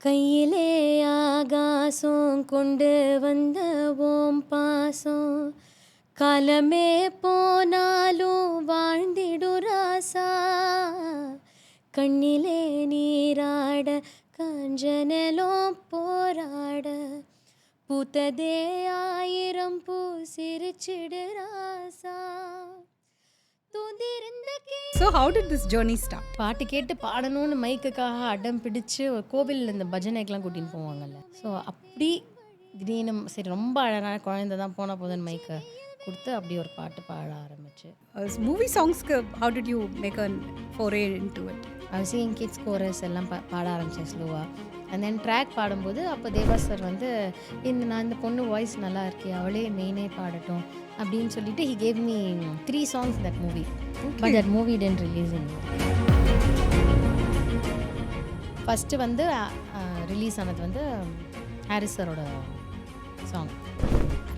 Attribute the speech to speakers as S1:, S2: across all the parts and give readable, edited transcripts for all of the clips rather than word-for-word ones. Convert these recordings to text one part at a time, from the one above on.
S1: கையிலே ஆகாசம் கொண்டு வந்த ஓம் பாசம் காலமே போனாலும் வாழ்ந்திடு ராசா கண்ணிலே நீராட காஞ்சனலும் போராட பூத்ததே ஆயிரம் பூ சிரிச்சிடு ராசா தூந்திருந்த
S2: So how did this journey start?
S1: பாட்டு கேட்டு பாடணும்னு மைக்குக்காக அடம் பிடிச்சு ஒரு கோவிலில் இந்த பஜனைக்கெலாம் கூட்டின்னு போவாங்கல்ல. ஸோ அப்படி திடீர்னு சரி ரொம்ப அழகான குழந்தை தான் போனால் போதுன்னு மைக்கை கொடுத்து அப்படி ஒரு பாட்டு பாட ஆரம்பிச்சு.
S2: Movie songs, how did you make a foray into it?
S1: Singing kids chorus எல்லாம் பாட ஆரம்பித்தேன் ஸ்லோவாக. அண்ட் தென் ட்ராக் பாடும்போது அப்போ தேவா சார் வந்து இந்த பொண்ணு வாய்ஸ் நல்லா இருக்கே அவளே மெயினே பாடட்டும் அப்படின்னு சொல்லிட்டு he gave me 3 songs that movie. But that movie didn't release in first வந்து ரிலீஸ் ஆனது வந்து ஹாரிஸ் சாரோட சாங்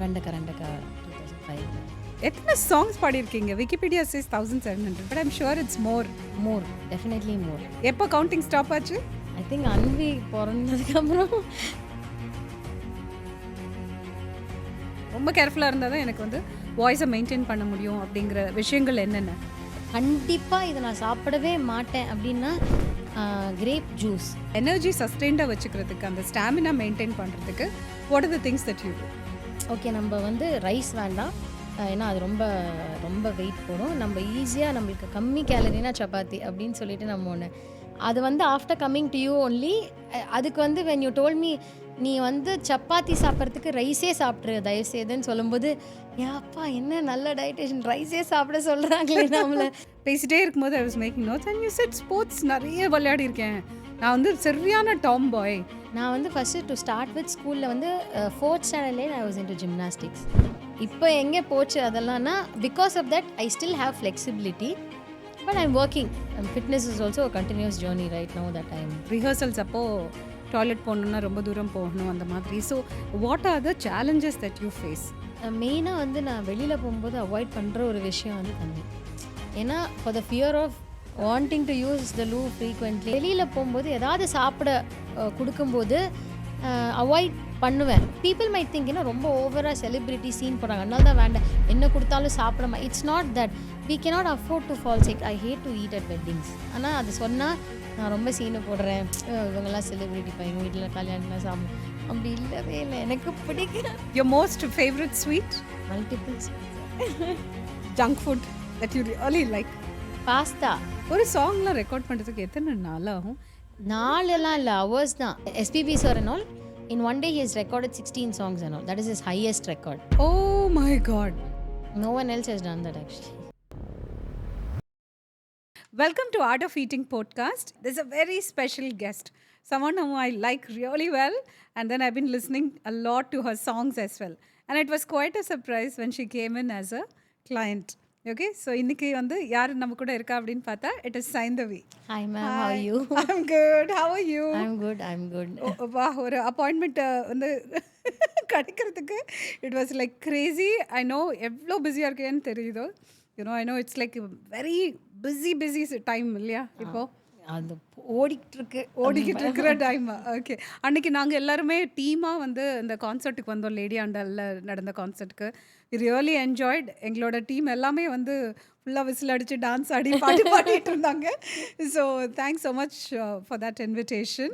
S1: ரெண்டக்கா 2005.
S2: எத்தனை சாங்ஸ் பாடியிருக்கீங்க? Wikipedia says 1700, but I'm sure it's more.
S1: Definitely more.
S2: எப்போ கவுண்டிங் ஸ்டாப் ஆச்சு?
S1: ஐ திங்க் அன்வி பிறந்ததுக்கப்புறம்.
S2: ரொம்ப கேர்ஃபுல்லாக இருந்தால் தான் எனக்கு வந்து வாய்ஸை மெயின்டைன் பண்ண முடியும் அப்படிங்கிற விஷயங்கள் என்னென்ன?
S1: கண்டிப்பாக இதை நான் சாப்பிடவே மாட்டேன் அப்படின்னா கிரேப் ஜூஸ்.
S2: எனர்ஜி சஸ்டெயின்டாக வச்சுக்கிறதுக்கு, அந்த ஸ்டாமினா மெயின்டைன் பண்ணுறதுக்கு what are the things that you to?
S1: Okay, நம்ம வந்து ரைஸ் வேண்டாம், ஏன்னா அது ரொம்ப ரொம்ப வெயிட் போடும். நம்ம ஈஸியாக நம்மளுக்கு கம்மி கேலரினா சப்பாத்தி அப்படின்னு சொல்லிட்டு நம்ம ஒன்று அது வந்து after coming to you only அதுக்கு வந்து வென் யூ டோல் மீ நீ வந்து சப்பாத்தி சாப்பிட்றதுக்கு ரைஸே சாப்பிட்ரு தயவுசெய்துன்னு சொல்லும்போது ஏப்பா என்ன நல்ல டயட்டேஷன் ரைஸே சாப்பிட சொல்கிறாங்களே நம்மளை.
S2: பேசிட்டே இருக்கும்போது I was making notes and you said sports நிறைய விளையாடி இருக்கேன். நான் வந்து சரியான டாம் பாய்.
S1: நான் வந்து ஃபஸ்ட்டு டு ஸ்டார்ட் வித் ஸ்கூலில் வந்து 4th ஸ்டாண்டர்ட்லேயே ஐ வாஸ் இன்டு ஜிம்னாஸ்டிக்ஸ். இப்போ எங்கே போச்சு அதெல்லாம்னா because of that I still have flexibility. But I'm working. Fitness is also a continuous journey right now that I'm.
S2: Rehearsals அப்போ டாய்லெட் போகணுன்னா ரொம்ப தூரம் போகணும் அந்த மாதிரி. So what are the challenges that you face?
S1: மெயினாக வந்து நான் வெளியில் போகும்போது அவாய்ட் பண்ணுற ஒரு விஷயம் வந்து தண்ணி. ஏன்னா for the fear of wanting to use the loo frequently வெளியில் போகும்போது ஏதாவது சாப்பிட கொடுக்கும்போது அவாய்ட் பண்ணுவேன். பீப்புள் மைட் திங்க் ஏன்னா ரொம்ப ஓவராக செலிப்ரிட்டி சீன் போடுறாங்க அதனால தான் வேண்டாம் என்ன கொடுத்தாலும் சாப்பிட it's not that we cannot afford to fall sick. I hate to eat at weddings. ஆனால் அது சொன்னால் நான் ரொம்ப சீனை போடுறேன், இவங்கெல்லாம் செலிப்ரிட்டி பையன் வீட்டில் கல்யாணம்லாம் சாப்பிடும், அப்படி இல்லவே இல்லை. எனக்கு பிடிக்கல.
S2: Your most favorite sweet?
S1: Multiples.
S2: Junk food that you really like?
S1: Pasta.
S2: ஒரு சாங்லாம் ரெக்கார்ட் பண்ணுறதுக்கு எத்தனை நாள் ஆகும்?
S1: நாளெல்லாம் இல்லை, ஹவர்ஸ் தான். SPB sir and all in one day he has recorded 16 songs and all. That is his highest record.
S2: Oh my god.
S1: No one else has done that actually.
S2: Welcome to Art of Eating podcast. There's a very special guest, someone whom I like really well, and then I've been listening a lot to her songs as well. And it was quite a surprise when she came in as a client. Okay, so இன்னைக்கு வந்து யார் நம்ம கூட இருக்கா அப்படின்னு பார்த்தா it is Saindavi.
S1: Hi ma'am, how are you?
S2: I'm good. How are you?
S1: I'm good.
S2: வா, ஒரு அப்பாயின்மெண்ட் வந்து கிடைக்கிறதுக்கு it was like Crazy. I know எவ்வளோ பிஸியாக இருக்கேன்னு தெரியுதோ. I know it's like very busy time இல்லையா இப்போ?
S1: அது ஓடிக்கிட்டு
S2: இருக்கிற டைம். ஓகே, அன்னைக்கு நாங்கள் எல்லாருமே டீமாக வந்து இந்த கான்சர்ட்டுக்கு வந்தோம், லேடி ஆண்டலில் நடந்த கான்சர்ட்டுக்கு. We really enjoyed. எங்களோட டீம் எல்லாமே வந்து ஃபுல்லாக விசில் அடித்து டான்ஸ் ஆடி பாட்டு பாடிட்டு இருந்தாங்க. So thanks so much for that invitation.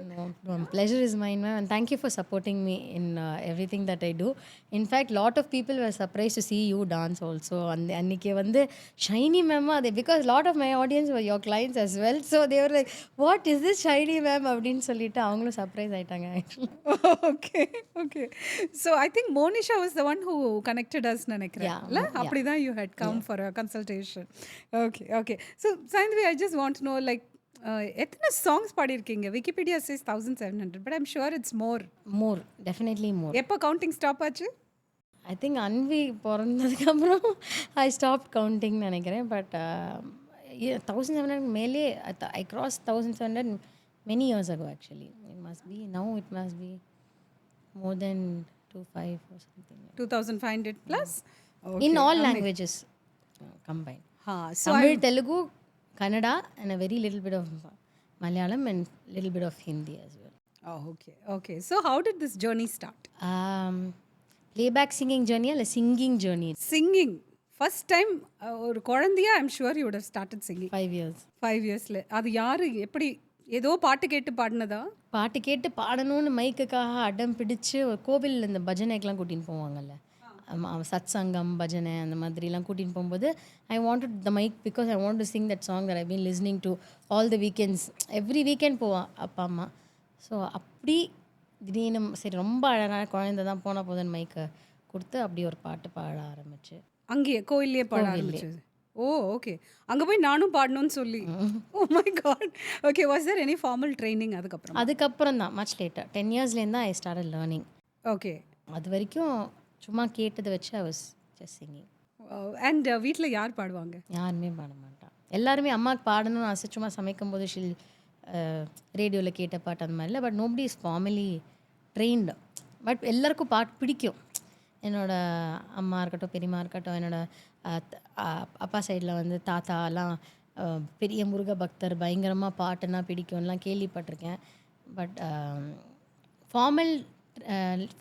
S1: No, pleasure is mine ma'am, and thank you for supporting me in everything that I do. In fact, lot of people were surprised to see you dance also. அன்னைக்கு வந்து Saini ma'am அது because lot of my audience were your clients as well, so they were like what is this Shiny ma'am அப்படின்னு சொல்லிட்டு அவங்களும் surprise ஆயிட்டாங்க actually.
S2: Okay so I think Monisha was the one who connected us நினைக்கிறேன் இல்லை? அப்படி தான் you had come for a consultation. Okay so Saindavi, I just want to know like எத்தனை songs பாடியிருக்கீங்க? Wikipedia says 1700, but I'm sure it's more.
S1: Definitely more.
S2: எப்போ counting stop ஆச்சு?
S1: I think Anvi பிறந்ததுக்கப்புறம் I stop counting நினைக்கிறேன். But 1700 மேலே I cross 1700 many years ago actually. It must be more than 25 or something.
S2: 2500 plus? Okay.
S1: In all languages combined.
S2: So
S1: Tamil, Telugu, Kannada and a very little bit of Malayalam and little bit of Hindi as well.
S2: Oh, okay. Okay. So, how did this journey start?
S1: Playback singing ஜேர்னியா இல்லை singing journey?
S2: Singing. First time, ஒரு குழந்தையா I'm sure you would have started singing.
S1: 5 years.
S2: 5 இயர்ஸில் அது யார் எப்படி ஏதோ பாட்டு கேட்டு பாடினதா?
S1: பாட்டு கேட்டு பாடணும்னு மைக்குக்காக அடம் பிடிச்சு ஒரு கோவில் இந்த பஜனைக்கெலாம் கூட்டின்னு போவாங்கல்ல, சத் சங்கம் பஜனை அந்த மாதிரிலாம் கூட்டின்னு போகும்போது I wanted the mic because I want to sing that song that I been listening to all the weekends. Every weekend போவான் அப்பா அம்மா. ஸோ அப்படி திடீர்னு சரி ரொம்ப அழகான குழந்தை தான் போனால் போதுன்னு மைக்கை கொடுத்து அப்படி ஒரு பாட்டு பாட ஆரம்பிச்சு.
S2: அங்கேயே கோயிலே பாட ஆரம்பிச்சது. Oh okay. அங்கே போய் நானும் பாடணும்னு சொல்லி. Oh my God. Okay. Was there any formal training அதுக்கப்புறம்?
S1: அதுக்கப்புறம் தான் மச் லேட்டர் 10 இயர்ஸ்லேருந்து தான் ஐ ஸ்டார்டட் லேர்னிங்.
S2: ஓகே.
S1: அது வரைக்கும் சும்மா கேட்டதை வச்சு I was just singing.
S2: And வீட்டில் யார் பாடுவாங்க?
S1: யாருமே பாட மாட்டான். எல்லாருமே அம்மாவுக்கு பாடணும்னு ஆசை, சும்மா சமைக்கும் போது ஷில் ரேடியோவில் கேட்ட பாட்டு அந்த மாதிரி இல்லை. But nobody is formally trained. But எல்லாருக்கும் பாட்டு பிடிக்கும். என்னோட அம்மா இருக்கட்டும், பெரியம்மா இருக்கட்டும், என்னோட அப்பா சைடில் வந்து தாத்தாலாம் பெரிய முருக பக்தர், பயங்கரமாக பாட்டுன்னா பிடிக்கும்லாம் கேள்விப்பட்டிருக்கேன். பட்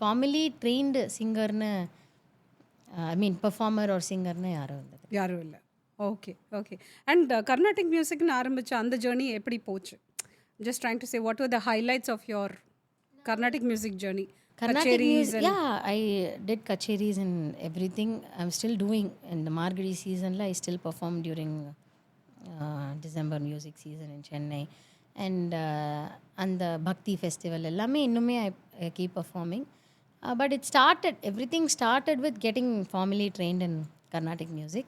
S1: ஃபார்மலி ட்ரெயின்டு சிங்கர்னு ஐ மீன் பெர்ஃபார்மர் ஒரு சிங்கர்னு யாரும் இல்லை.
S2: Okay okay. அண்ட் கர்நாடிக் மியூசிக்னு ஆரம்பித்த அந்த ஜேர்னி எப்படி போச்சு? Just trying to say what were the highlights of your Carnatic music journey?
S1: Carnatic music, yeah, I did kacheris and everything. I'm still doing. In the Margadi season, I still perform during December music season in Chennai. And the Bhakti festival, எல்லாமே இன்னுமே I keep performing. But everything started with getting formally trained in Carnatic music.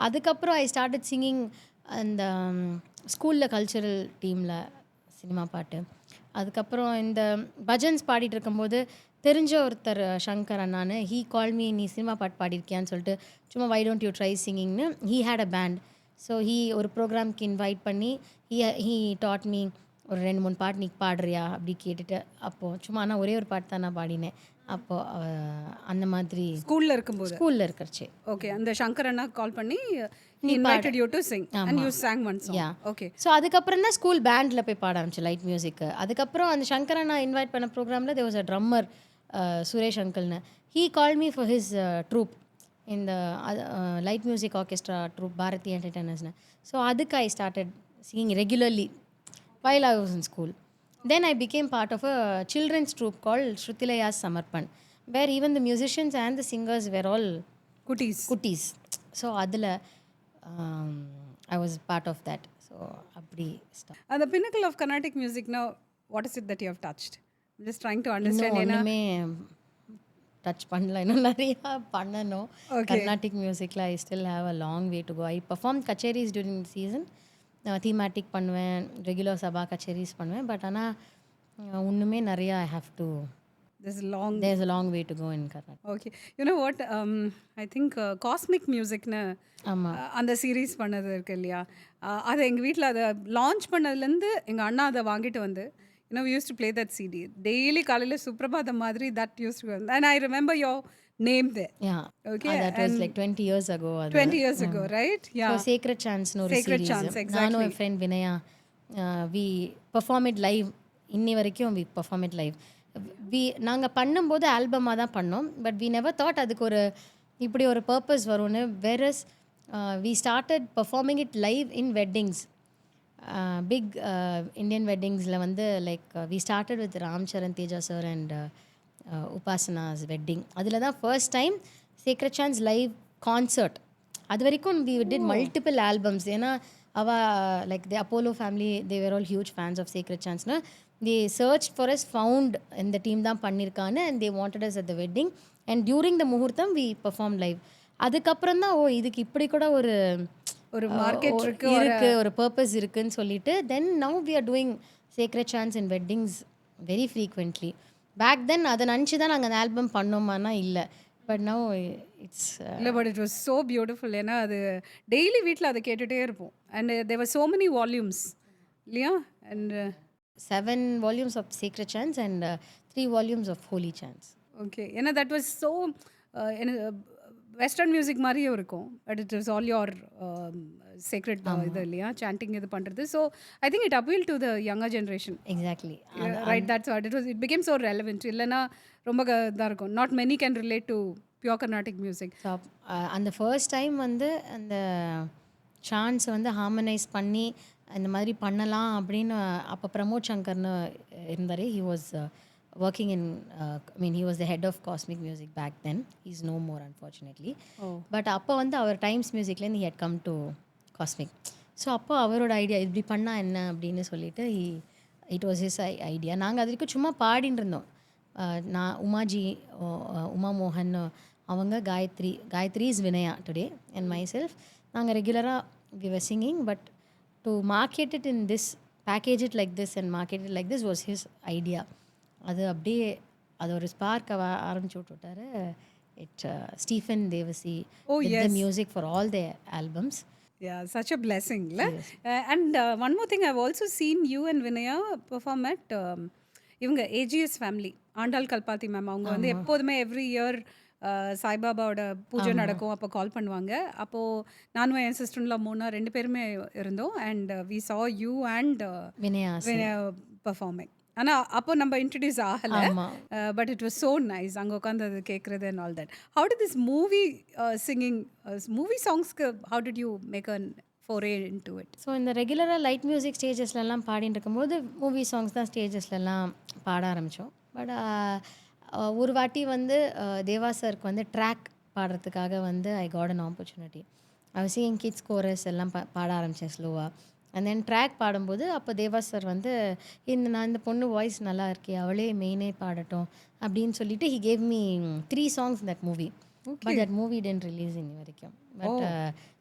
S1: அதுக்கப்புறம் I started singing அந்த ஸ்கூலில் cultural டீமில் cinema பாட்டு. அதுக்கப்புறம் இந்த பஜன்ஸ் பாடிட்டு இருக்கும்போது தெரிஞ்ச ஒருத்தர் சங்கர் அண்ணான்னு, ஹீ கால் மீ, நீ சினிமா பாட்டு பாடியிருக்கியான்னு சொல்லிட்டு சும்மா வை டோன்ட் யூ ட்ரை சிங்கிங்னு, he had a band. So ஒரு ப்ரோக்ராம்க்கு இன்வைட் பண்ணி ஹீ டாட் மீ ஒரு 2-3 பாட்டு நீ பாடுறியா அப்படி கேட்டுட்டு, அப்போது சும்மா ஆனால் ஒரே ஒரு பாட்டு தான் நான் பாடினேன். அப்போது அந்த மாதிரி ஸ்கூலில் இருக்கிறச்சு.
S2: ஓகே. அந்த சங்கர் அண்ணா கால் பண்ணி he invited you to sing and you sang one song.
S1: Yeah.
S2: Okay.
S1: So அதுக்கப்புறம் தான் ஸ்கூல் பேண்டில் போய் பாட ஆரம்பிச்சு லைட் மியூசிக்கு. அதுக்கப்புறம் அந்த சங்கர் அண்ணா இன்வைட் பண்ண ப்ரோக்ராமில் there was a drummer Suresh அங்கிள்னு. he called me for his troupe இந்த light music orchestra troupe Bharathi என்டர்டைனர்ஸ்னு. ஸோ அதுக்கு I started singing regularly while I was in school. Then I became part of a children's troupe called Shrutilayas Samarpan, where even the musicians and the singers were all குட்டீஸ். So அதில் I was part of that. So அப்படி start.
S2: And the pinnacle of Carnatic music now, what is it that you have touched? I'm just trying to understand.
S1: ஒன்றுமே touch பண்ணல, இன்னும் நிறையா பண்ணணும். Carnatic மியூசிக்கில் I still have a long way to go. I perform kutcheris during season. Thematic பண்ணுவேன், regular sabha kutcheris பண்ணுவேன். But ஆனால் இன்னுமே நிறையா I have to there's a long way to go in Karnataka.
S2: Okay. You know what, I think cosmic music na அந்த series பண்ணது இருக்கு இல்லையா, அது எங்கள் வீட்டில் அதை லான்ச் பண்ணதுலேருந்து எங்கள் அண்ணா அதை வாங்கிட்டு வந்து we used to play that CD daily காலையில் சுப்ரபாதம் மாதிரி that used to go, and I remember your name there.
S1: Yeah. Okay. That was like 20 years ago.
S2: 20 years ago, right? Yeah.
S1: So Sacred Chants no
S2: Sacred Chants, exactly.
S1: நானும் என் friend Vinaya we perform it live. இன்னி வரைக்கும் we perform it live. நாங்கள் பண்ணும்போது ஆல்பமாக தான் பண்ணோம். But we never thought அதுக்கு இப்படி ஒரு பர்பஸ் வரும்னு. Whereas we started performing it live in weddings, big Indian வெட்டிங்ஸில் வந்து like we started with Ram Charan Teja sir and Upasana's wedding. அதில் தான் first time sacred chants live concert. அது வரைக்கும் வி டிட் மல்டிபிள் ஆல்பம்ஸ். ஏன்னா like the Apollo family, they were all huge fans of Sacred Chants. No? They searched for us, found in the team தான் பண்ணியிருக்கான்னு, and they wanted us at the wedding. And during the முகூர்த்தம் we performed live. அதுக்கப்புறம் தான் இதுக்கு இப்படி கூட ஒரு
S2: market இருக்கு,
S1: ஒரு பர்பஸ் இருக்குன்னு சொல்லிட்டு then now we are doing Sacred Chants in weddings very frequently. Back then அதை நினச்சி தான் நாங்கள் அந்த ஆல்பம் பண்ணோமானா இல்லை. பட் நவ் இட்ஸ்
S2: இல்லை, but it was so beautiful. ஏன்னா அது டெய்லி வீட்டில் அதை கேட்டுகிட்டே இருப்போம். And there were so many volumes இல்லையா? And
S1: 7 volumes of Sacred Chants and 3 volumes of Holy Chants.
S2: ஓகே. ஏன்னா that was so western music மாதிரியும் இருக்கும். But it was all your sacred இது இல்லையா சாண்டிங் இது பண்ணுறது. So I think it appeal to the younger generation.
S1: Exactly.
S2: Right, that's what it was. It became so relevant. இல்லைன்னா ரொம்ப இதாக இருக்கும். Not many can relate to pure Carnatic music.
S1: So அந்த first time வந்து அந்த chance வந்து harmonise பண்ணி இந்த மாதிரி பண்ணலாம் அப்படின்னு அப்போ பிரமோத் சங்கர்னு இருந்தார். He was working in I mean he was the head of Cosmic Music back then. Is no more unfortunately. But அப்போ வந்து அவர் டைம்ஸ் மியூசிக்லேருந்து he had come to Cosmic. So அப்போ அவரோட ஐடியா இப்படி பண்ணால் என்ன அப்படின்னு சொல்லிட்டு இட் வாஸ் ஹிஸ் ஐடியா. நாங்கள் அது வரைக்கும் சும்மா பாடின்னு இருந்தோம். நான் உமாஜி, உமா மோகன், அவங்க Gayathri is Vinaya today and myself. நாங்கள் ரெகுலராக we were singing. But to market it in this, package it like this and market it like this was his idea. அது அப்படியே அது ஒரு ஸ்பார்க் ஆரம்பிச்சு விட்டுட்டாரு. It Stephen Devassy the music for all the albums.
S2: Yeah, such a blessing. Yes. And one more thing, I've also seen you and Vinaya perform at இவங்க AGS family, Andal Kalpathi ma'am. அவங்க வந்து எப்போதுமே எவ்ரி இயர் சாய்பாபாவோட பூஜை நடக்கும், அப்போ கால் பண்ணுவாங்க. அப்போது நானும் என் சிஸ்டர்ல 2 பேருமே இருந்தோம். And we saw you and Vinaya performing. ஆனால் அப்போ நம்ம இன்ட்ரடியூஸ் ஆகலை. But it was so nice அங்கே உட்காந்து அது கேட்குறது and all that. How did this movie singing, movie சாங்ஸ்க்கு how did you make a foray into it?
S1: So இந்த ரெகுலராக லைட் மியூசிக் ஸ்டேஜஸ்லலாம் பாடிட்டு இருக்கும்போது மூவி சாங்ஸ் தான் ஸ்டேஜஸ்லலாம் பாட ஆரம்பித்தோம். பட் ஒரு வாட்டி வந்து தேவா சருக்கு வந்து ட்ராக் பாடுறதுக்காக வந்து I got an opportunity. I was singing kids chorus எல்லாம் பாட ஆரம்பித்தேன் ஸ்லோவாக. அண்ட் தென் ட்ராக் பாடும்போது அப்போ தேவா சார் வந்து நான் இந்த பொண்ணு வாய்ஸ் நல்லா இருக்கே, அவளே மெயினே பாடட்டும் அப்படின்னு சொல்லிட்டு he gave me 3 songs in that movie. But that movie didn't release இன்னி வரைக்கும். But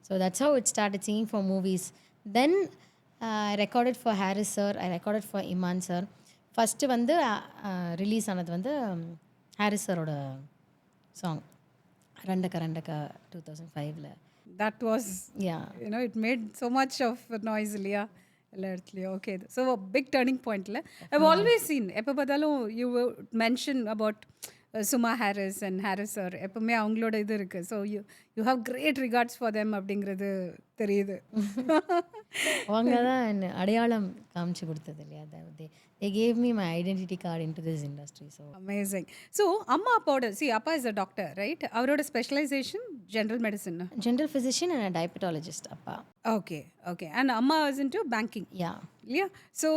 S1: so that's how it started singing for movies. Then I recorded for Harris sir, I recorded for Iman sir. First வந்து release ஆனது வந்து Harris சரோட song ரண்டக்கா 2005.
S2: That was, you know, it made so much of noise இல்லையா எல்லா இடத்துலையும். Okay, so big turning பாயிண்ட்ல I've always seen எப்போ பார்த்தாலும் you mention about Suma Harris and Harris sir. எப்பவுமே அவங்களோட இது இருக்குது. So you have great regards for them அப்படிங்கிறது தெரியுது.
S1: அவங்க தான் அடையாளம் காமிச்சு கொடுத்தது இல்லையா. they gave me my identity card into this industry. So
S2: amazing. So அம்மா அப்பாவோட அப்பா இஸ் அ டாக்டர், ரைட்? அவரோட specialisation general medicine,
S1: general physician and a diabetologist அப்பா.
S2: ஓகே. அண்ட் அம்மா வாஸ் இன்டு பேங்கிங். இல்லையா? So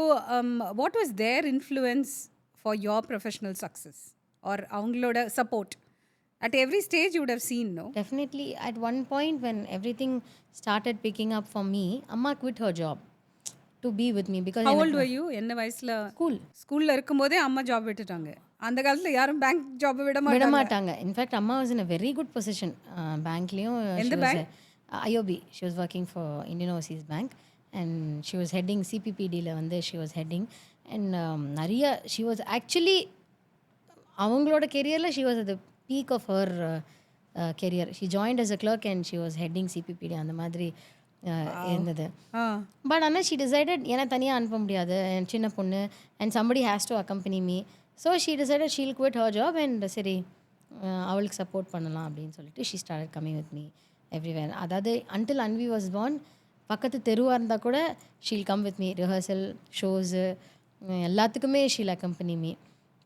S2: what was their influence for your professional success or அவங்களோட support at every stage you would have seen, no?
S1: Definitely. At one point when everything started picking up for me, Amma quit her job to be with me because
S2: how old were you? என்ன வயசுல? ஸ்கூல்ல இருக்கும்போதே அம்மா job விட்டுட்டாங்க. அந்த காலத்துல யாரும் bank job விட
S1: மாட்டாங்க. இன்ஃபேக்ட் அம்மா was in a very good position பேங்க்லயும்.
S2: எந்த bank?
S1: IOB. she was working for Indian Overseas Bank and she was heading CPPD ல வந்து she was heading and நிறைய she was actually அவங்களோட கெரியரில் she was at the peak of her career. She joined as a clerk and she was heading CPPD அந்த மாதிரி இருந்தது. But ஆனால் she decided ஏன்னா தனியாக அனுப்ப முடியாது, என் சின்ன பொண்ணு and somebody has to accompany me. So she decided she'll quit her job and சரி அவளுக்கு சப்போர்ட் பண்ணலாம் அப்படின்னு சொல்லிட்டு she started coming with me everywhere. அதாவது அன்டில் அன்வி வாஸ் பார்ன் பக்கத்து தெருவாக இருந்தால் கூட she'll come with me. Rehearsal, shows எல்லாத்துக்குமே ஷீல் அக்கம்பனி மீ.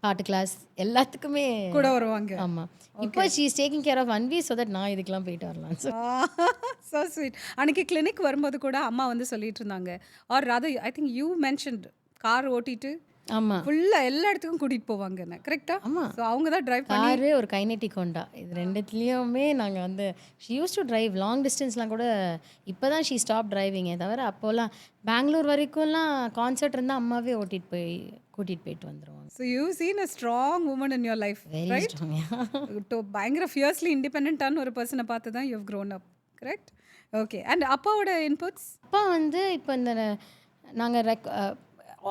S1: பாட்டு கிளாஸ் எல்லாத்துக்குமே
S2: கூட வருவாங்க.
S1: ஆமாம். இப்போ she is taking care of Anvi so that நான் இதுக்கெலாம் போயிட்டு வரலாம்.
S2: So sweet. அன்றைக்கி கிளினிக் வரும்போது கூட அம்மா வந்து சொல்லிட்டு இருந்தாங்க, or rather I think you mentioned car ஓட்டிட்டு
S1: ஆமாம்
S2: ஃபுல்லாக எல்லா இடத்துக்கும் கூட்டிகிட்டு போவாங்க. கரெக்டாக?
S1: ஆமாம்.
S2: ஸோ அவங்க தான் ட்ரைவ்
S1: காரு ஒரு கைனெட்டிக் ஹோண்டா இது ரெண்டுத்துலேயுமே நாங்கள் வந்து she use to drive long டிஸ்டன்ஸ்லாம் கூட. இப்போ தான் ஷீ ஸ்டாப் டிரைவிங்கே தவிர அப்போல்லாம் பெங்களூர் வரைக்கும்லாம் கான்சர்ட் இருந்தால் அம்மாவே கூட்டிகிட்டு போயிட்டு வந்துடுவாங்க.
S2: So you seen a strong woman in your life, right? பயங்கர ஃபியர்ஸ்லி இண்டிபெண்டான ஒரு பர்சனை பார்த்து தான் you have grown up, correct? Okay. And அப்பாவோட இன்புட்ஸ்?
S1: அப்பா வந்து இப்போ இந்த நாங்கள்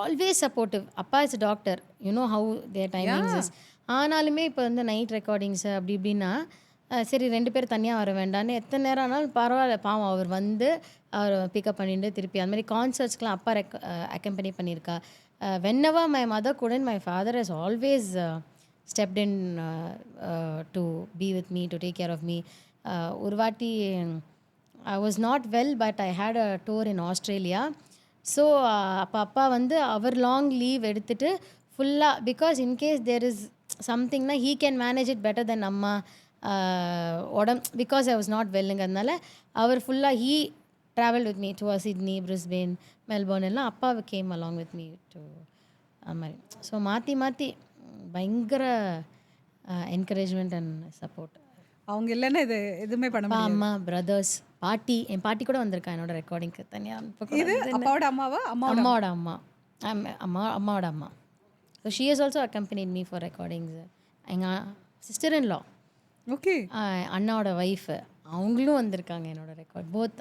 S1: ஆல்வேஸ் சப்போர்ட்டிவ். அப்பா is doctor, you know how their timings is. ஆனாலுமே இப்போ வந்து நைட் ரெக்கார்டிங்ஸு அப்படி இப்படின்னா சரி 2 பேர் தனியாக வர வேண்டான்னு எத்தனை நேரம் ஆனாலும் பரவாயில்ல, பாவம் அவர் வந்து அவர் பிக்கப் பண்ணிட்டு திருப்பி அந்த மாதிரி கான்சர்ட்ஸ்க்கெலாம் அப்பா அக்கம்பனி பண்ணியிருக்கா. whenever my mother couldn't, my father has always stepped in to be with me, to take care of me. ஒரு வாட்டி I was not well but I had a tour in Australia. So அப்போ அப்பா வந்து அவர் long leave எடுத்துகிட்டு ஃபுல்லாக, because in case there is சம்திங்னா he can manage it better then அம்மா பிகாஸ் ஐ வாஸ் நாட் வெல்லுங்கிறதுனால அவர் ஃபுல்லாக he travel with me to Sydney, Brisbane, Melbourne எல்லாம் அப்பா came along with me to அது மாதிரி. ஸோ மாற்றி மாற்றி பயங்கர என்கரேஜ்மெண்ட் அண்ட் சப்போர்ட்.
S2: அவங்க இல்லைன்னா இது எதுவுமே பண்ண
S1: அப்பா,
S2: முடியாது.
S1: அம்மா, பிரதர்ஸ், பாட்டி, என் பாட்டி கூட வந்திருக்கா என்னோட ரெக்கார்டிங்க்கு தனியாக.
S2: இது அப்பாவோட அம்மாவா?
S1: அம்மாவோட அம்மா, அம்மாவோட அம்மா. So she has also accompanied me for recordings. எங்கள் சிஸ்டர் இன் லா,
S2: ஓகே,
S1: அண்ணாவோட ஒய்ஃபு, அவங்களும் வந்திருக்காங்க என்னோட ரெக்கார்ட். போத்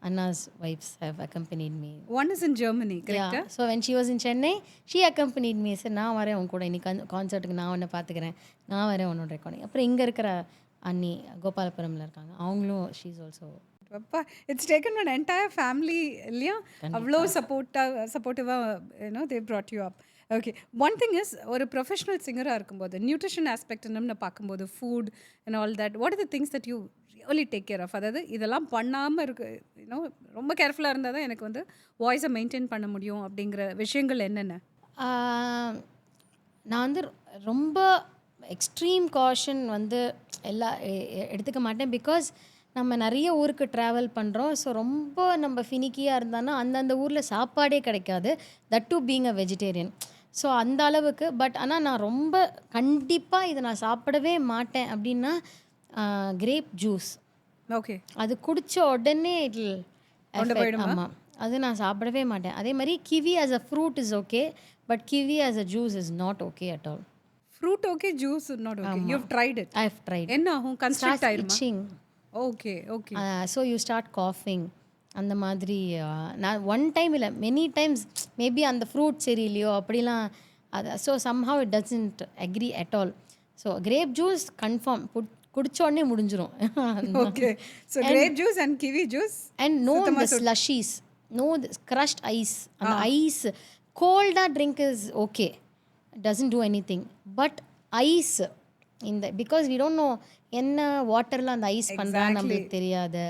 S1: அண்ணாஸ் wives have accompanied me.
S2: One is in Germany, கரெக்டா?
S1: So when she was in Chennai she accompanied me. Sir நான் வரேன் உன் கூட, இன்னைக்கு கான்சர்ட்டுக்கு நான் உன்னை பார்த்துக்கிறேன், நான் வரேன் உன்னோட ரெக்கார்டிங். அப்புறம் இங்கே இருக்கிற அண்ணி கோபாலபுரமில் இருக்காங்க, அவங்களும் ஷீ இஸ் ஆல்சோ.
S2: அப்பா, it's taken one entire family இல்லையா? அவ்வளோ சப்போர்ட்டிவாக they brought you up. Okay, one thing is, ஒரு ப்ரொஃபஷனல் சிங்கராக இருக்கும்போது நியூட்ரிஷன் ஆஸ்பெக்ட் நம்ம பார்க்கும்போது food and all that, what are the things that you really take care of? அதாவது இதெல்லாம் பண்ணாமல் இருக்கு ரொம்ப கேர்ஃபுல்லாக இருந்தால் தான் எனக்கு வந்து வாய்ஸை மெயின்டைன் பண்ண முடியும் அப்படிங்கிற விஷயங்கள் என்னென்ன?
S1: நான் வந்து ரொம்ப எக்ஸ்ட்ரீம் காஷன் வந்து எடுத்துக்க மாட்டேன். பிகாஸ் நம்ம நிறைய ஊருக்கு ட்ராவல் பண்ணுறோம். ஸோ ரொம்ப நம்ம ஃபினிக்கியாக இருந்தான்னா அந்தந்த ஊரில் சாப்பாடே கிடைக்காது, that to being a vegetarian. So அந்த அளவுக்கு. பட் ஆனால் நான் ரொம்ப கண்டிப்பாக இதை நான் சாப்பிடவே மாட்டேன் அப்படின்னா கிரேப் ஜூஸ்.
S2: ஓகே,
S1: அது குடித்த உடனே ஆமாம், அது நான் சாப்பிடவே மாட்டேன். அதே மாதிரி kiwi as a fruit is okay, but kiwi as a juice is not okay at all.
S2: Fruit okay, juice not okay. You have tried it?
S1: I have tried.
S2: என்ன ஆகும்? கன்ஸ்ட்ரக்ட் ஆயிருமா?
S1: Itching.
S2: Okay okay.
S1: So you start காஃபிங். அந்த மாதிரி நான் one time இல்லை, many times maybe அந்த fruit சரியில்லையோ அப்படிலாம் அது. So somehow it doesn't agree at all. So grape juice confirm குடிச்ச உடனே முடிஞ்சிடும்.
S2: Okay, so grape juice and kiwi juice
S1: and no the slushies, no crushed ice. அந்த ice கோல்டாக drink is okay, doesn't do anything. But ice இந்த because we don't know என்ன வாட்டரில் அந்த ice பண்ணுறான்னு நம்மளுக்கு தெரியாது.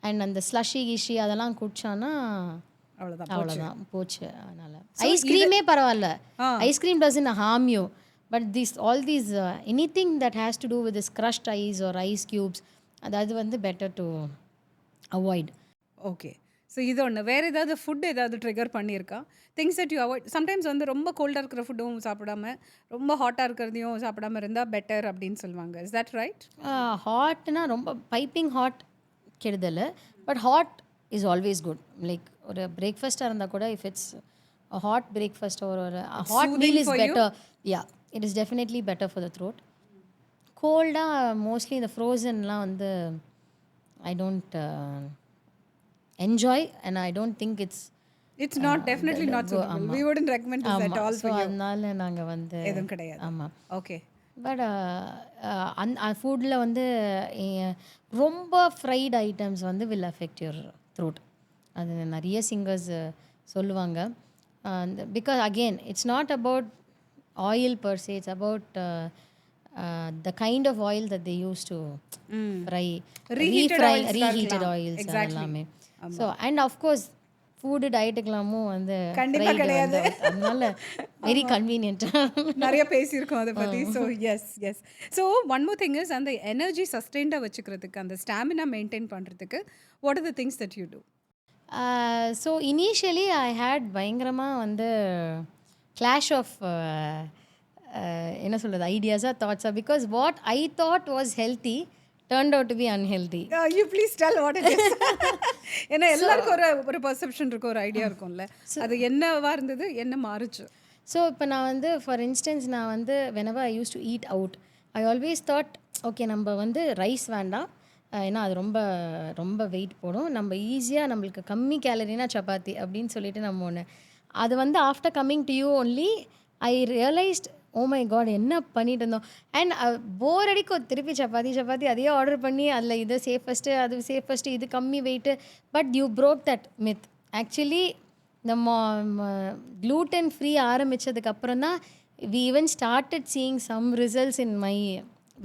S1: அண்ட் அந்த ஸ்லஷி கிஷி அதெல்லாம் குடிச்சானா அவ்வளோதான் போச்சு. அதனால் ஐஸ்கிரீமே பரவாயில்ல, ice cream doesn't harm you. But all these anything that has to do with this crushed ice or ice cubes, அது வந்து better to avoid.
S2: Okay, so இது ஒன்று. வேறு ஏதாவது ஃபுட் ஏதாவது ட்ரிகர் பண்ணியிருக்கா? Things that you avoid. Sometimes வந்து ரொம்ப கோல்டாக இருக்கிற ஃபுட்டும் சாப்பிடாம ரொம்ப ஹாட்டாக இருக்கிறதையும் சாப்பிடாம இருந்தால் பெட்டர் அப்படின்னு சொல்லுவாங்க. Is that right?
S1: ஹாட்னா ரொம்ப பைப்பிங் ஹாட் கெடுதல், but hot is always good. Like ஒரு பிரேக்ஃபாஸ்ட்டாக இருந்தால் கூட இஃப் இட்ஸ் ஹாட் பிரேக்ஃபாஸ்ட் ஒரு hot meal is better. Yeah, it is definitely better for the throat. கோல்டாக மோஸ்ட்லி இந்த ஃப்ரோசன்லாம் வந்து I don't enjoy and I don't think
S2: it's not definitely not suitable. We wouldn't recommend this at all for you.
S1: அதனால நாங்க வந்து
S2: எதுவும் கிடையாது.
S1: ஆமா,
S2: ஓகே.
S1: பட் ஃபுட்டில் வந்து ரொம்ப ஃப்ரைட் ஐட்டம்ஸ் வந்து வில் அஃபெக்ட் யுவர் த்ரோட். அது நிறைய சிங்கர்ஸ் சொல்லுவாங்க. Because again it's not about oil per se, it's about the kind of oil that they use to fry, reheated oils எல்லாமே. ஸோ அண்ட் ஆஃப்கோர்ஸ் ஃபுட்டு டயட்டுக்கெல்லாமும் வந்து
S2: கண்டிப்பாக கிடையாது.
S1: அதனால very கன்வீனியன்ட்டாக
S2: நிறைய பேசியிருக்கோம் அதை பற்றி. So yes. So one more thing is, அந்த எனர்ஜி சஸ்டெயின்டாக வச்சுக்கிறதுக்கு, அந்த ஸ்டாமினா மெயின்டைன் பண்ணுறதுக்கு what are the things that you do?
S1: So initially I had பயங்கரமாக வந்து கிளாஷ் ஆஃப் என்ன சொல்கிறது ஐடியாஸாக தாட்ஸாக. Because what I thought was healthy turned out to be unhealthy.
S2: You please tell what it is. ஏன்னா எல்லாருக்கும் ஒரு பர்செப்ஷன் இருக்கும், ஒரு ஐடியா இருக்கும்ல, அது என்னவா இருந்தது, என்ன மாறுச்சு?
S1: ஸோ இப்போ நான் வந்து ஃபார் இன்ஸ்டன்ஸ் நான் வந்து whenever I used to eat out, I always thought okay நம்ம வந்து ரைஸ் வேண்டாம், ஏன்னா அது ரொம்ப ரொம்ப வெயிட் போடும், நம்ம ஈஸியாக நம்மளுக்கு கம்மி கேலரினா சப்பாத்தி அப்படின்னு சொல்லிட்டு நம்ம ஒன்று அது வந்து after coming to you only I realised oh my God என்ன பண்ணிட்டு இருந்தோம். அண்ட் போர் அடிக்கும் திருப்பி சப்பாத்தி அதையே ஆர்டர் பண்ணி அதில் இது சேஃபஸ்ட்டு அது சேஃபஸ்ட்டு இது கம்மி weight. But you broke that myth. Actually இந்த க்ளூட்டன் ஃப்ரீ ஆரம்பித்ததுக்கப்புறம் தான் we even started seeing some results in my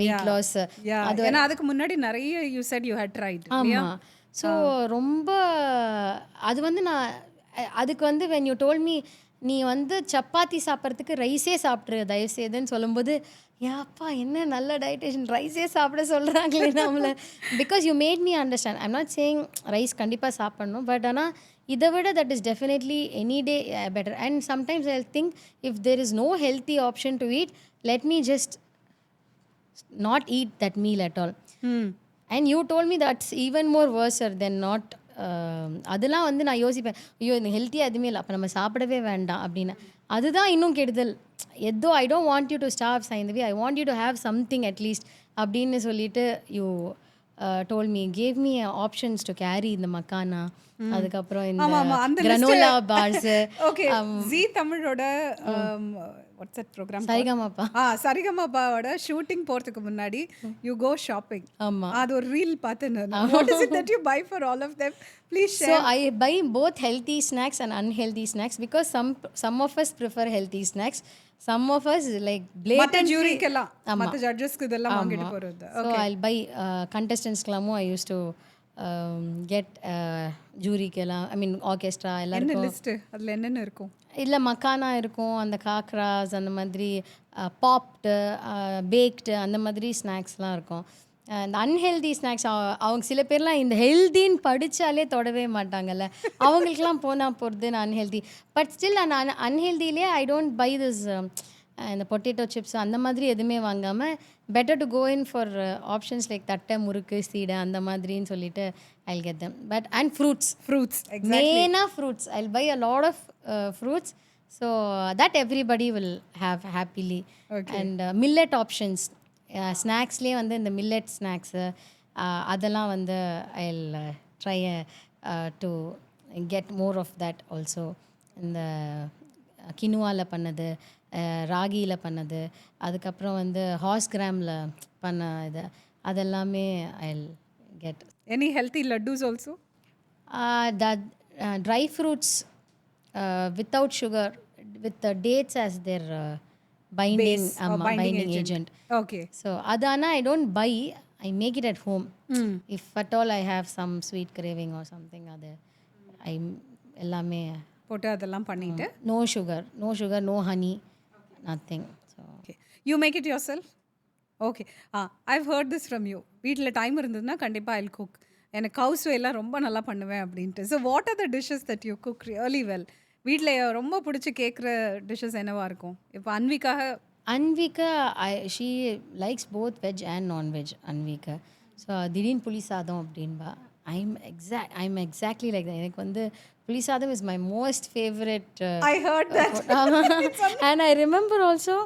S1: weight loss.
S2: அது ஏன்னா அதுக்கு முன்னாடி நிறைய you said you had tried.
S1: ஆமாம். ஸோ ரொம்ப அது வந்து நான் அதுக்கு வந்து when you told me நீ வந்து சப்பாத்தி சாப்பிட்றதுக்கு ரைஸே சாப்பிட்ரு தயவுசெய்துன்னு சொல்லும்போது ஏப்பா என்ன நல்ல டயட்டேஷன் ரைஸே சாப்பிட சொல்கிறாங்களே நம்மளை because you made me understand I'm not saying rice கண்டிப்பாக சாப்பிட்ணும் பட் ஆனால் இதை விட that is definitely any day better and sometimes I think if there is no healthy option to eat let me just not eat that meal at all. And you told me that's even more worser than not அதெல்லாம் வந்து நான் யோசிப்பேன் ஐயோ இந்த ஹெல்த்தியாக எதுவுமே இல்லை அப்போ நம்ம சாப்பிடவே வேண்டாம் அப்படின்னு அதுதான் இன்னும் கெடுதல் எதோ ஐ don't want you to stop Saindhavi I want you to have something at least அப்படின்னு சொல்லிட்டு you told me gave me options to carry இந்த மக்கானா அதுக்கப்புறம் இந்த கிரனோலா பார்ஸ்
S2: ஓகே ஜீ தமிழோட what's that program
S1: Saregamapa
S2: சரிகமாப்பாவோட shooting போறதுக்கு முன்னாடி யூ கோ ஷாப்பிங்
S1: ஆமா
S2: அது ஒரு ரீல் பார்த்தேன் what is it that you buy for all of them please
S1: share. So I buy both healthy snacks and unhealthy snacks because some of us prefer healthy snacks, some of us like
S2: மத்த ஜூரிக்கெல்லாம் மத்த ஜட்ஜஸ்க்கு இதெல்லாம் வாங்கிட்டு போறது.
S1: So I'll buy contestants-க்குலாம் I used to get ஜூரிக்கெல்லாம் I mean orchestra எல்லாருக்கும்
S2: என்ன list அதுல என்னென்ன இருக்கும்
S1: இல்லை மக்கானா இருக்கும் அந்த காக்ராஸ் அந்த மாதிரி பாப்டு பேக்டு அந்த மாதிரி ஸ்நாக்ஸ்லாம் இருக்கும் இந்த அன்ஹெல்தி ஸ்நாக்ஸ் அவங்க சில பேர்லாம் இந்த ஹெல்தின்னு படித்தாலே தொடவே மாட்டாங்கல்ல அவங்களுக்குலாம் போனால் போகிறது நான் அன்ஹெல்தி பட் ஸ்டில் நான் அன்ஹெல்திலே ஐ டோன்ட் பை திஸ் இந்த பொட்டேட்டோ சிப்ஸ் அந்த மாதிரி எதுவுமே வாங்காமல் better to go in for options like thattai murukku seedai அந்த மாதிரின்னு சொல்லிட்டு I get them but and fruits மெயினாக fruits I buy a lot of fruits so that everybody will have happily. Okay. And millet options snacksலயே வந்து இந்த millet snacks அதெல்லாம் வந்து I'll try to get more of that also. இந்த கினுவால பண்ணது ராகியில் பண்ணது அதுக்கப்புறம் வந்து ஹார்ஸ் கிராமில் பண்ண இது அதெல்லாமே I'll get.
S2: Any healthy laddus also?
S1: The dry fruits without sugar with the dates as their binding agent.
S2: Okay.
S1: So adana I don't buy, I make it at home. If at all I have some sweet craving or something other I ellame
S2: போட்டு அதெல்லாம் பண்ணிட்டு
S1: no sugar no honey nothing. So
S2: okay, you make it yourself? Okay. I've heard this from you. வீட்ல time இருந்ததுன்னா கண்டிப்பா I'll cook. எனக்கு கவுஸ் எல்லாம் ரொம்ப நல்லா பண்ணுவேன் அப்படின்ட்டு. So what are the dishes that you cook really well? வீட்டில் ரொம்ப பிடிச்சி கேட்குற டிஷ்ஷஸ் என்னவா இருக்கும்? இப்போ
S1: Anvika she likes both veg and nonveg Anvika. So திடீர்னு புளி சாதம் அப்படின்பா. I'm exactly like that. எனக்கு வந்து புளி சாதம் is my most favourite.
S2: I heard that.
S1: And I remember also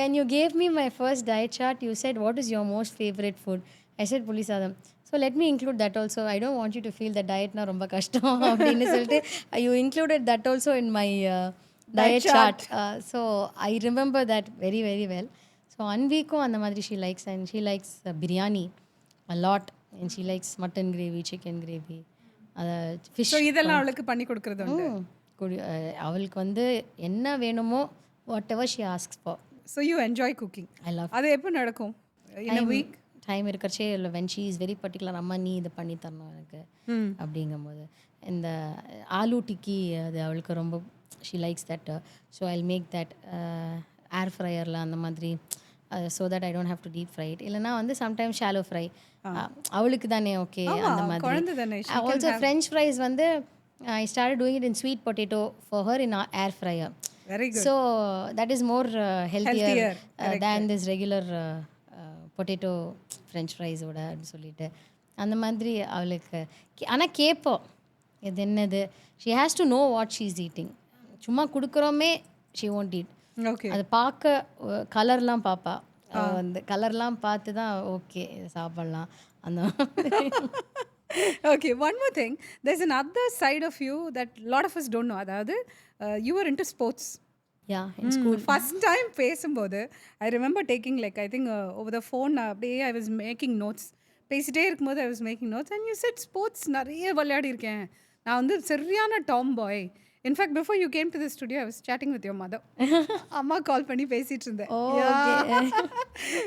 S1: when you gave me my first diet chart you said what is your most favorite food? I said புளி சாதம். So let me include that also. I don't want you to feel that diet na romba kashtam அப்படினு சொல்லிட்டு you included that also in my diet chart. So I remember that very very well. So Anviku அந்த மாதிரி she likes and she likes biryani a lot and she likes mutton gravy, chicken gravy, fish.
S2: So இதெல்லாம் அவளுக்கு பண்ணி கொடுக்கிறது உண்டு.
S1: அவளுக்கு வந்து என்ன வேணுமோ whatever she asks for.
S2: So you enjoy cooking?
S1: I love.
S2: அது எப்போ நடக்கும்? In a week?
S1: டைம் இருக்கிறச்சே இல்லை when she is very particular அம்மா நீ இதை பண்ணி தரணும் எனக்கு அப்படிங்கும்போது இந்த ஆலு டிக்கி அது அவளுக்கு ரொம்ப she likes that. So I make that air ஃப்ரையரில் அந்த மாதிரி so that I don't have to deep fry it. இல்லைனா வந்து சம்டைம்ஸ் ஷாலோ ஃப்ரை அவளுக்கு தானே ஓகே அந்த மாதிரி. ஆல்சோ ஃப்ரெஞ்ச் ஃப்ரைஸ் வந்து I start doing it in sweet potato for her in air fryer. So that is more healthier than this regular potato French ஃப்ரைஸோட அப்படின்னு சொல்லிட்டு அந்த மாதிரி அவளுக்கு. ஆனால் கேட்போம் இது என்னது. She has to know what she is eating. சும்மா கொடுக்குறோமே ஷி ஒன்ட் ஈட்.
S2: ஓகே.
S1: அது பார்க்க கலர்லாம் பார்ப்பா. அந்த கலர்லாம் பார்த்து தான் ஓகே சாப்பிட்லாம் அந்த.
S2: Okay, one more thing. There's another side of you that a lot of us don't know. அதாவது you were into sports.
S1: Yeah, in school.
S2: First time பேசும்போது I remember taking like I think over the phone அப்படியே I was making notes. பேசிட்டே இருக்கும்போது I was making notes and you said sports நிறைய விளையாடி இருக்கேன். நான் வந்து சரியான Tom bye. In fact, before you came to the studio, I was chatting with your mother. அம்மா கால் பண்ணி பேசிட்டு இருந்தேன்.
S1: Oh,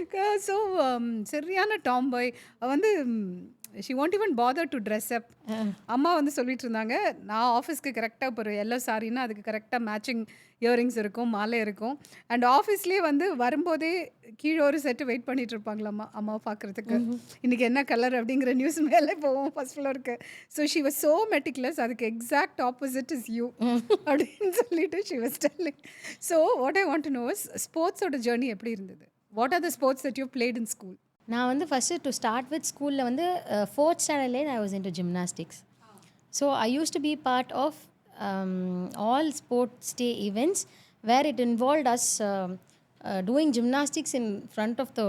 S1: okay.
S2: So சரியான டாம் பாய் வந்து she won't even bother to dress up. அம்மா வந்து சொல்லிட்டு இருந்தாங்க, நான் ஆஃபீஸ்க்கு கரெக்டாக இப்போ ஒரு எல்லோ சாரின்னா அதுக்கு கரெக்டாக மேட்சிங் இயரிங்ஸ் இருக்கும், மாலை இருக்கும். அண்ட் ஆஃபீஸ்லேயே வந்து வரும்போதே கீழே ஒரு செட்டு வெயிட் பண்ணிட்டு இருப்பாங்களாம்மா அம்மாவை பார்க்குறதுக்கு. இன்னைக்கு என்ன கலர் அப்படிங்கிற நியூஸ் மேலே போவோம் ஃபர்ஸ்ட் ஃப்ளோருக்கு. So she was so meticulous. அதுக்கு எக்ஸாக்ட் ஆப்போசிட் இஸ் யூ அப்படின்னு சொல்லிட்டு she was telling. So what I want to know is ஸ்போர்ட்ஸோட ஜேர்னி எப்படி இருந்தது? What are the sports that you played in school?
S1: நான் வந்து ஃபஸ்ட்டு டு ஸ்டார்ட் வித் ஸ்கூலில் வந்து 4th ஸ்டாண்டர்ட்லேயே I was into gymnastics. So I use to be part of all sports day events where it involved us doing gymnastics in front of the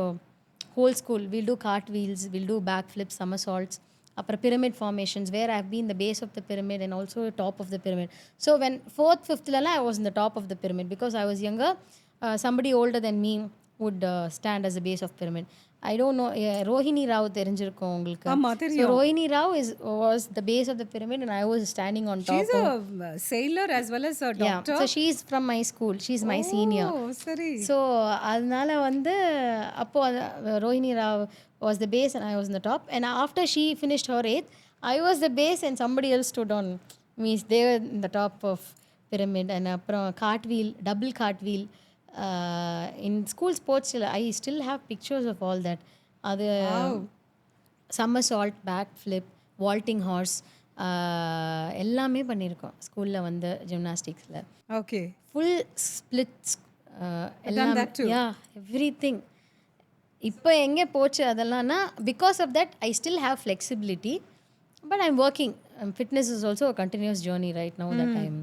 S1: whole school. We'll do cartwheels, we'll do backflips, somersaults, upper pyramid formations where I've been the base of the pyramid and also top of the pyramid. So when 4th, 5th lala I was in the top of the pyramid because I was younger. Somebody older than me would stand as the base of pyramid. I don't know, Rohini Rao தெரிஞ்சிருக்கும் உங்களுக்கு.
S2: ஆமா
S1: So
S2: தெரியும்.
S1: Rohini Rao was the base of the pyramid and I was standing on top.
S2: She's a sailor as well as a
S1: Yeah,
S2: doctor.
S1: so she's from my school. She's my senior.
S2: ஓ சரி.
S1: So அதனால வந்து அப்போது Rohini Rao was the base and I was in the top. And after she finished her 8th, I was the base and somebody else stood on me. They were in the top of pyramid. And அப்புறம் cartwheel, double cartwheel. In school sports, I still have pictures of all that. அது somersault, backflip, vaulting horse, எல்லாமே பண்ணியிருக்கோம் ஸ்கூலில் வந்து ஜிம்னாஸ்டிக்ஸில்.
S2: Okay.
S1: Full splits எல்லாம்.
S2: that too.
S1: Yeah everything. இப்போ எங்கே போச்சு அதெல்லாம்னா because of that I still have flexibility but I'm working. Fitness is also a continuous journey right now that I'm.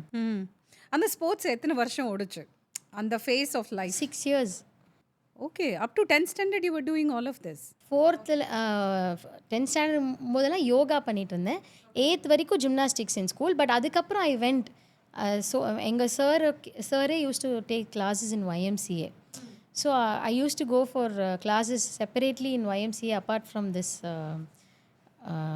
S2: அந்த ஸ்போர்ட்ஸ் எத்தனை வருஷம் ஓடுச்சு அந்த phase of life?
S1: 6 years.
S2: Okay. Up to 10th standard you were doing all of this?
S1: 4th 10th standard போதெல்லாம் யோகா பண்ணிட்டு இருந்தேன். 8th வரைக்கும் gymnastics in school. But அதுக்கப்புறம் ஐ வெண்ட். ஸோ எங்கள் சாரே used to take classes in YMCA. So I use to go for classes separately in YMCA apart from this.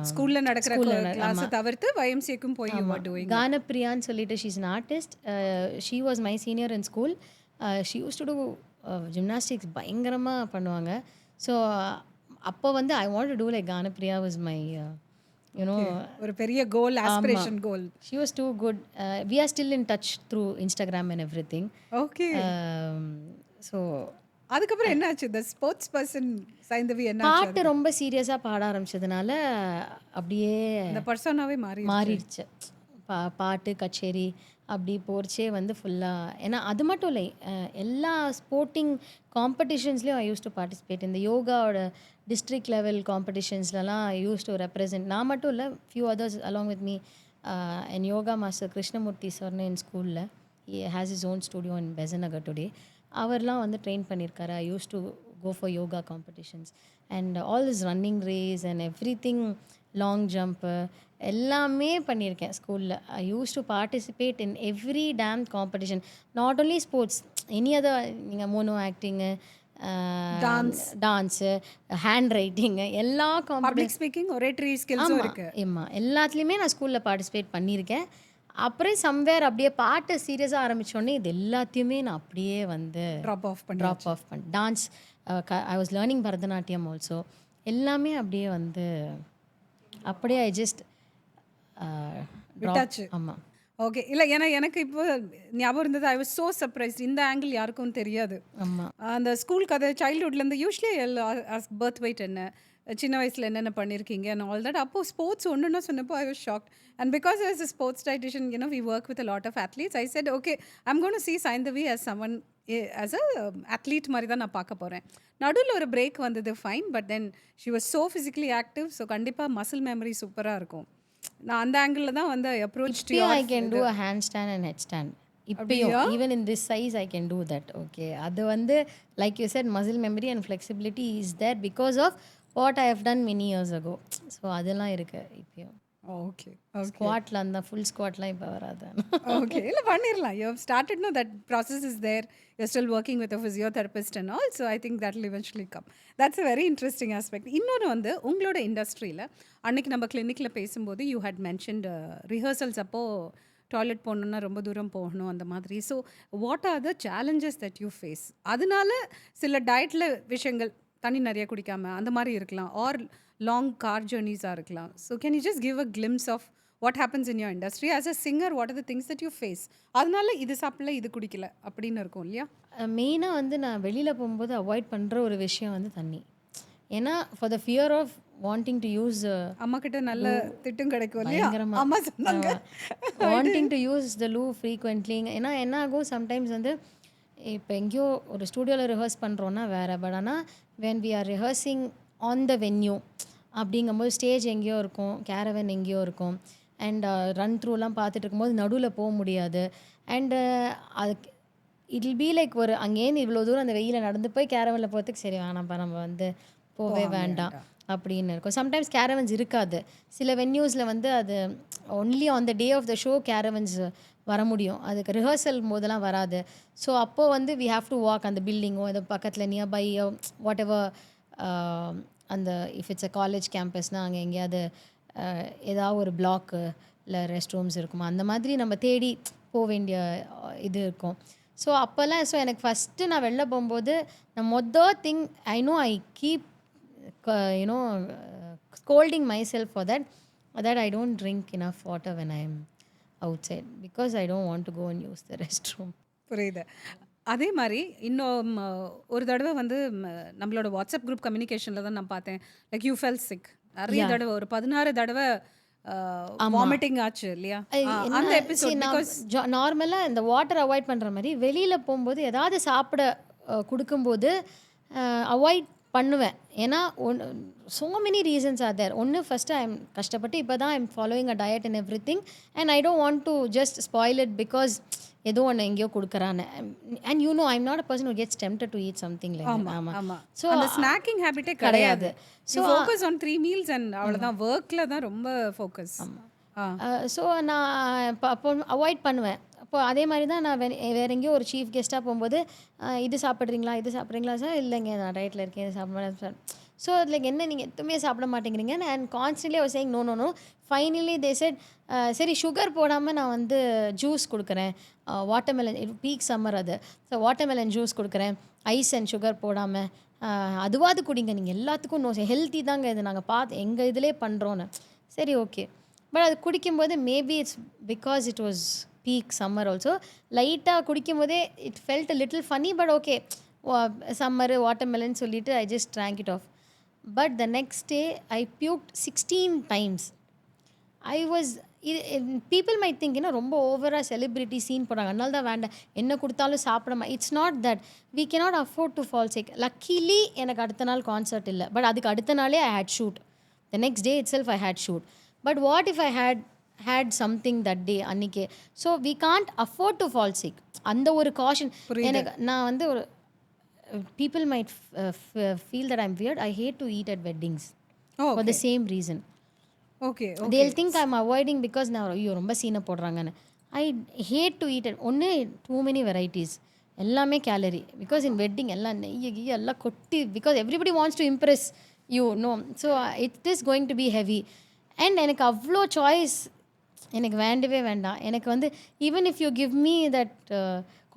S2: ஸ்கூல்ல நடக்கிற கிளாஸை தவிர்த்து YMCAக்கும் போய் you were doing.
S1: கானப்பிரியான்னு சொல்லிட்டு she's an artist. She was my senior in school. She used to do gymnastics பயங்கரமாக பண்ணுவாங்க. So அப்போ வந்து I want to do like Ganapriya was my
S2: ஒரு பெரிய goal, aspiration goal.
S1: She was too good. We are still in touch through Instagram and everything.
S2: Okay.
S1: So
S2: அதுக்கப்புறம் என்னாச்சு? The sports person Saindhavi என்ன
S1: பாட்டு ரொம்ப சீரியஸாக பாட ஆரம்பிச்சதுனால அப்படியே
S2: அந்த பர்சனாவே
S1: மாறிடுச்சு. பாட்டு கச்சேரி அப்படி போர்ச்சே வந்து ஃபுல்லாக. ஏன்னா அது மட்டும் இல்லை, எல்லா ஸ்போர்ட்டிங் காம்படிஷன்ஸ்லேயும் ஐ யூஸ் டு பார்ட்டிசிபேட். இந்த யோகாவோட டிஸ்ட்ரிக்ட் லெவல் காம்படிஷன்ஸ்லலாம் ஐ யூஸ் டு ரெப்ரசென்ட். நான் மட்டும் இல்லை, few others along with me. என் யோகா மாஸ்டர் கிருஷ்ணமூர்த்தி சார்னு என் ஸ்கூலில் he has is own studio in Besant Nagar today. அவர்லாம் வந்து ட்ரெயின் பண்ணியிருக்காரு. I use to go for yoga competitions and all this running race and everything, long jump எல்லாமே பண்ணியிருக்கேன் ஸ்கூலில். I use to participate in every damn competition. Not only sports, any other. நீங்கள் mono acting, dance, hand writing, எல்லா
S2: public speaking, oratory ஸ்கில்ஸும் இருக்கு.
S1: ஆமாம், எல்லாத்துலேயுமே நான் ஸ்கூலில் பார்ட்டிசிபேட் பண்ணியிருக்கேன். அப்புறம் சம்வேர் அப்படியே பாட்டு சீரியஸாக ஆரம்பித்தோடனே இது எல்லாத்தையுமே நான் அப்படியே வந்து
S2: ட்ராப் ஆஃப்
S1: பண்ணேன். Dance, I was learning Bharatanatyam also. எல்லாமே அப்படியே வந்து அப்படியே ஐ ஜஸ்ட்
S2: விட்டாச்சு.
S1: ஆமாம்.
S2: ஓகே. இல்லை, ஏன்னா எனக்கு இப்போ ஞாபகம் இருந்தது. I was so surprise. இந்த ஆங்கிள் யாருக்கும் தெரியாது.
S1: ஆமாம்.
S2: அந்த ஸ்கூல் கதை சைல்ட்ஹுட்லேருந்து யூஸ்வலி பர்த் வெயிட் என்ன, சின்ன வயசில் என்னென்ன பண்ணியிருக்கீங்க அண்ட் ஆல் தட். அப்போது ஸ்போர்ட்ஸ் ஒன்றுன்னா சொன்னப்போ I was shocked. And because I was a sports dietitian, we work with a lot of athletes. I said okay, I'm gonna see Saindhavi as someone as a athlete மாதிரி தான் நான் பார்க்க போகிறேன். நடுவில் ஒரு பிரேக் வந்தது, fine. But then she was so physically active. So கண்டிப்பாக muscle memory சூப்பராக இருக்கும். நான் அந்த ஆங்கிளில் தான் வந்து approach to you.
S1: I can do a handstand and headstand. இப்பயும் even in this size I can do that. Okay, அது வந்து like you said muscle memory and flexibility is there because of what I have done many years ago. So அதெல்லாம் இருக்குது இப்பயும்.
S2: Okay.
S1: ஸ்குவாட்டில் அந்த full ஸ்குவாட்லாம் இப்போ வராது.
S2: Okay, இல்லை பண்ணிடலாம். You have started, no that process is there. You still working with a physiotherapist and all. So I think that will eventually come. That's a very interesting aspect. இன்னொன்று வந்து உங்களோட இண்டஸ்ட்ரியில் அன்றைக்கி நம்ம கிளினிக்கில் பேசும்போது யூ ஹேட் மென்ஷன்ட் ரிஹர்சல்ஸ் அப்போது toilet போகணுன்னா ரொம்ப தூரம் போகணும் அந்த மாதிரி. So what are the challenges that you face? அதனால சில டயட்டில் விஷயங்கள், தண்ணி நிறைய குடிக்காமல் அந்த மாதிரி இருக்கலாம், ஆர் லாங் கார் ஜேர்னிஸாக இருக்கலாம். So can you just give a glimpse of what happens in your industry as a singer? What are the things that you face? அதனால இது சாப்பிடல, இது குடிக்கல அப்படின்னு இருக்கும் இல்லையா?
S1: மெயினாக வந்து நான் வெளியில் போகும்போது அவாய்ட் பண்ணுற ஒரு விஷயம் வந்து தண்ணி. ஏன்னா for the fear of wanting to use
S2: அம்மா கிட்ட நல்ல திட்டும் கிடைக்கும் இல்லையா?
S1: பயங்கரமாக
S2: அம்மா சொன்னாங்க.
S1: Wanting to use the loo frequently. ஏன்னா என்ன ஆகும் சம்டைம்ஸ் வந்து இப்போ எங்கேயோ ஒரு ஸ்டூடியோவில் ரிஹர்ஸ் பண்ணுறோன்னா வேறு. பட் ஆனால் when we are rehearsing on the venue அப்படிங்கும்போது ஸ்டேஜ் எங்கேயோ இருக்கும், கேரவன் எங்கேயோ இருக்கும். அண்ட் ரன் த்ரூலாம் பார்த்துட்டு இருக்கும்போது நடுவில் போக முடியாது. அண்டு அதுக்கு இட் வில் பி லைக் ஒரு அங்கேருந்து இவ்வளோ தூரம் அந்த வெயில நடந்து போய் கேரவனில் போகிறதுக்கு சரி வேணாம்ப்பா நம்ம வந்து போவே வேண்டாம் அப்படின்னு இருக்கும். சம்டைம்ஸ் கேரவன்ஸ் இருக்காது. சில வென்யூஸில் வந்து அது only on the day of the show caravans வர முடியும். அதுக்கு ரிஹர்சல் போதெல்லாம் வராது. ஸோ அப்போது வந்து வி ஹாவ் டு வாக் அந்த பில்டிங்கோ இது பக்கத்தில் நியர்பை வாட் எவர் அந்த இஃப் இட்ஸ் அ காலேஜ் கேம்பஸ்னால் அங்கே எங்கேயாவது ஏதாவது ஒரு பிளாக்கு இல்லை ரெஸ்ட் ரூம்ஸ் இருக்குமா அந்த மாதிரி நம்ம தேடி போக வேண்டிய இது இருக்கும். ஸோ அப்போல்லாம் எனக்கு ஃபஸ்ட்டு நான் வெளில போகும்போது நான் think I know I keep you know scolding myself for that I don't drink enough water when I am outside because I don't want to go and use the restroom.
S2: புரியுது. அதே மாதிரி இன்னும் ஒரு தடவை வந்து நம்மளோட WhatsApp group கம்யூனிகேஷனில் தான் நான் பார்த்தேன். லைக் யூ ஃபெல் சிக் நிறைய தடவை, ஒரு 16 தடவை வாமிட்டிங் ஆச்சு இல்லையா? அந்த எபிசோட்
S1: நார்மலாக இந்த வாட்டர் அவாய்ட் பண்ணுற மாதிரி வெளியில் போகும்போது ஏதாவது சாப்பிட கொடுக்கும்போது அவாய்ட் பண்ணுவேன். ஏன்னா so many reasons are there. ஒன்று ஃபஸ்ட்டு ஐம் கஷ்டப்பட்டு இப்போ தான் I'm following a diet and everything and I don't want to just spoil it because ஏதோ ஒன்று எங்கேயோ கொடுக்குறான்னு. And you know I'm not a person who gets tempted to eat something like that. ஆமாம்.
S2: So அந்த snacking ஹேபிட்டே கிடையாது. So focus on 3 meals and அவ்வளோதான். ஒர்க்கில் தான் ரொம்ப ஃபோக்கஸ்.
S1: ஸோ நான் அப்போ அவாய்ட் பண்ணுவேன். அப்போ அதே மாதிரி தான் நான் வேறு எங்கேயோ ஒரு சீஃப் கெஸ்ட்டாக போகும்போது இது சாப்பிட்றீங்களா சார்? இல்லைங்க நான் டயட்டில் இருக்கேன், இது சாப்பிட மாட்டேன் சார். ஸோ லைக் என்ன நீங்கள் எதுவுமே சாப்பிட மாட்டேங்கிறீங்க அண்ட் கான்ஸ்டன்ட்லி அவர் saying no. Finally they said சரி சுகர் போடாமல் நான் வந்து ஜூஸ் கொடுக்குறேன், வாட்டர்மெலன் பீக் சம்மர் அது. ஸோ வாட்டர்மெலன் ஜூஸ் கொடுக்குறேன் ஐஸ் அண்ட் சுகர் போடாமல், அதுவாது குடிங்க, நீங்கள் எல்லாத்துக்கும் ஹெல்த்தி தாங்க இது, நாங்கள் பார்த்து எங்கள் இதிலே பண்ணுறோன்னு. சரி ஓகே. பட் அது குடிக்கும்போது maybe it's because it was peak summer also லைட்டாக குடிக்கும்போதே it felt a little funny. But okay summer watermelon சொல்லிவிட்டு I just drank it off. But the next day I puked 16 times. I was people might think ஏன்னா ரொம்ப ஓவராக celebrity scene போடுறாங்க அதனால தான் வேண்டாம் என்ன கொடுத்தாலும் சாப்பிடாம. It's not that we cannot afford to fall sick. Luckily எனக்கு அடுத்த நாள் கான்சர்ட் இல்லை. பட் அதுக்கு அடுத்த நாளே I had shoot. The next day itself I had shoot. But what if I had something that day அன்றைக்கே. So we can't afford to fall sick. அந்த ஒரு காஷன் எனக்கு நான் வந்து ஒரு people might feel that I'm weird. I hate to eat at weddings for the same reason.
S2: Okay.
S1: They'll think I'm avoiding because now ஐயோ ரொம்ப சீனை போடுறாங்கன்னு. I hate to eat it. ஒன்று too many varieties, எல்லாமே calorie. Because in wedding எல்லாம் நெய்யி எல்லாம் கொட்டி because everybody wants to impress you know. So it is going to be heavy. And எனக்கு அவ்வளோ சாய்ஸ் எனக்கு வேண்டவே வேண்டாம். எனக்கு வந்து even if you give me that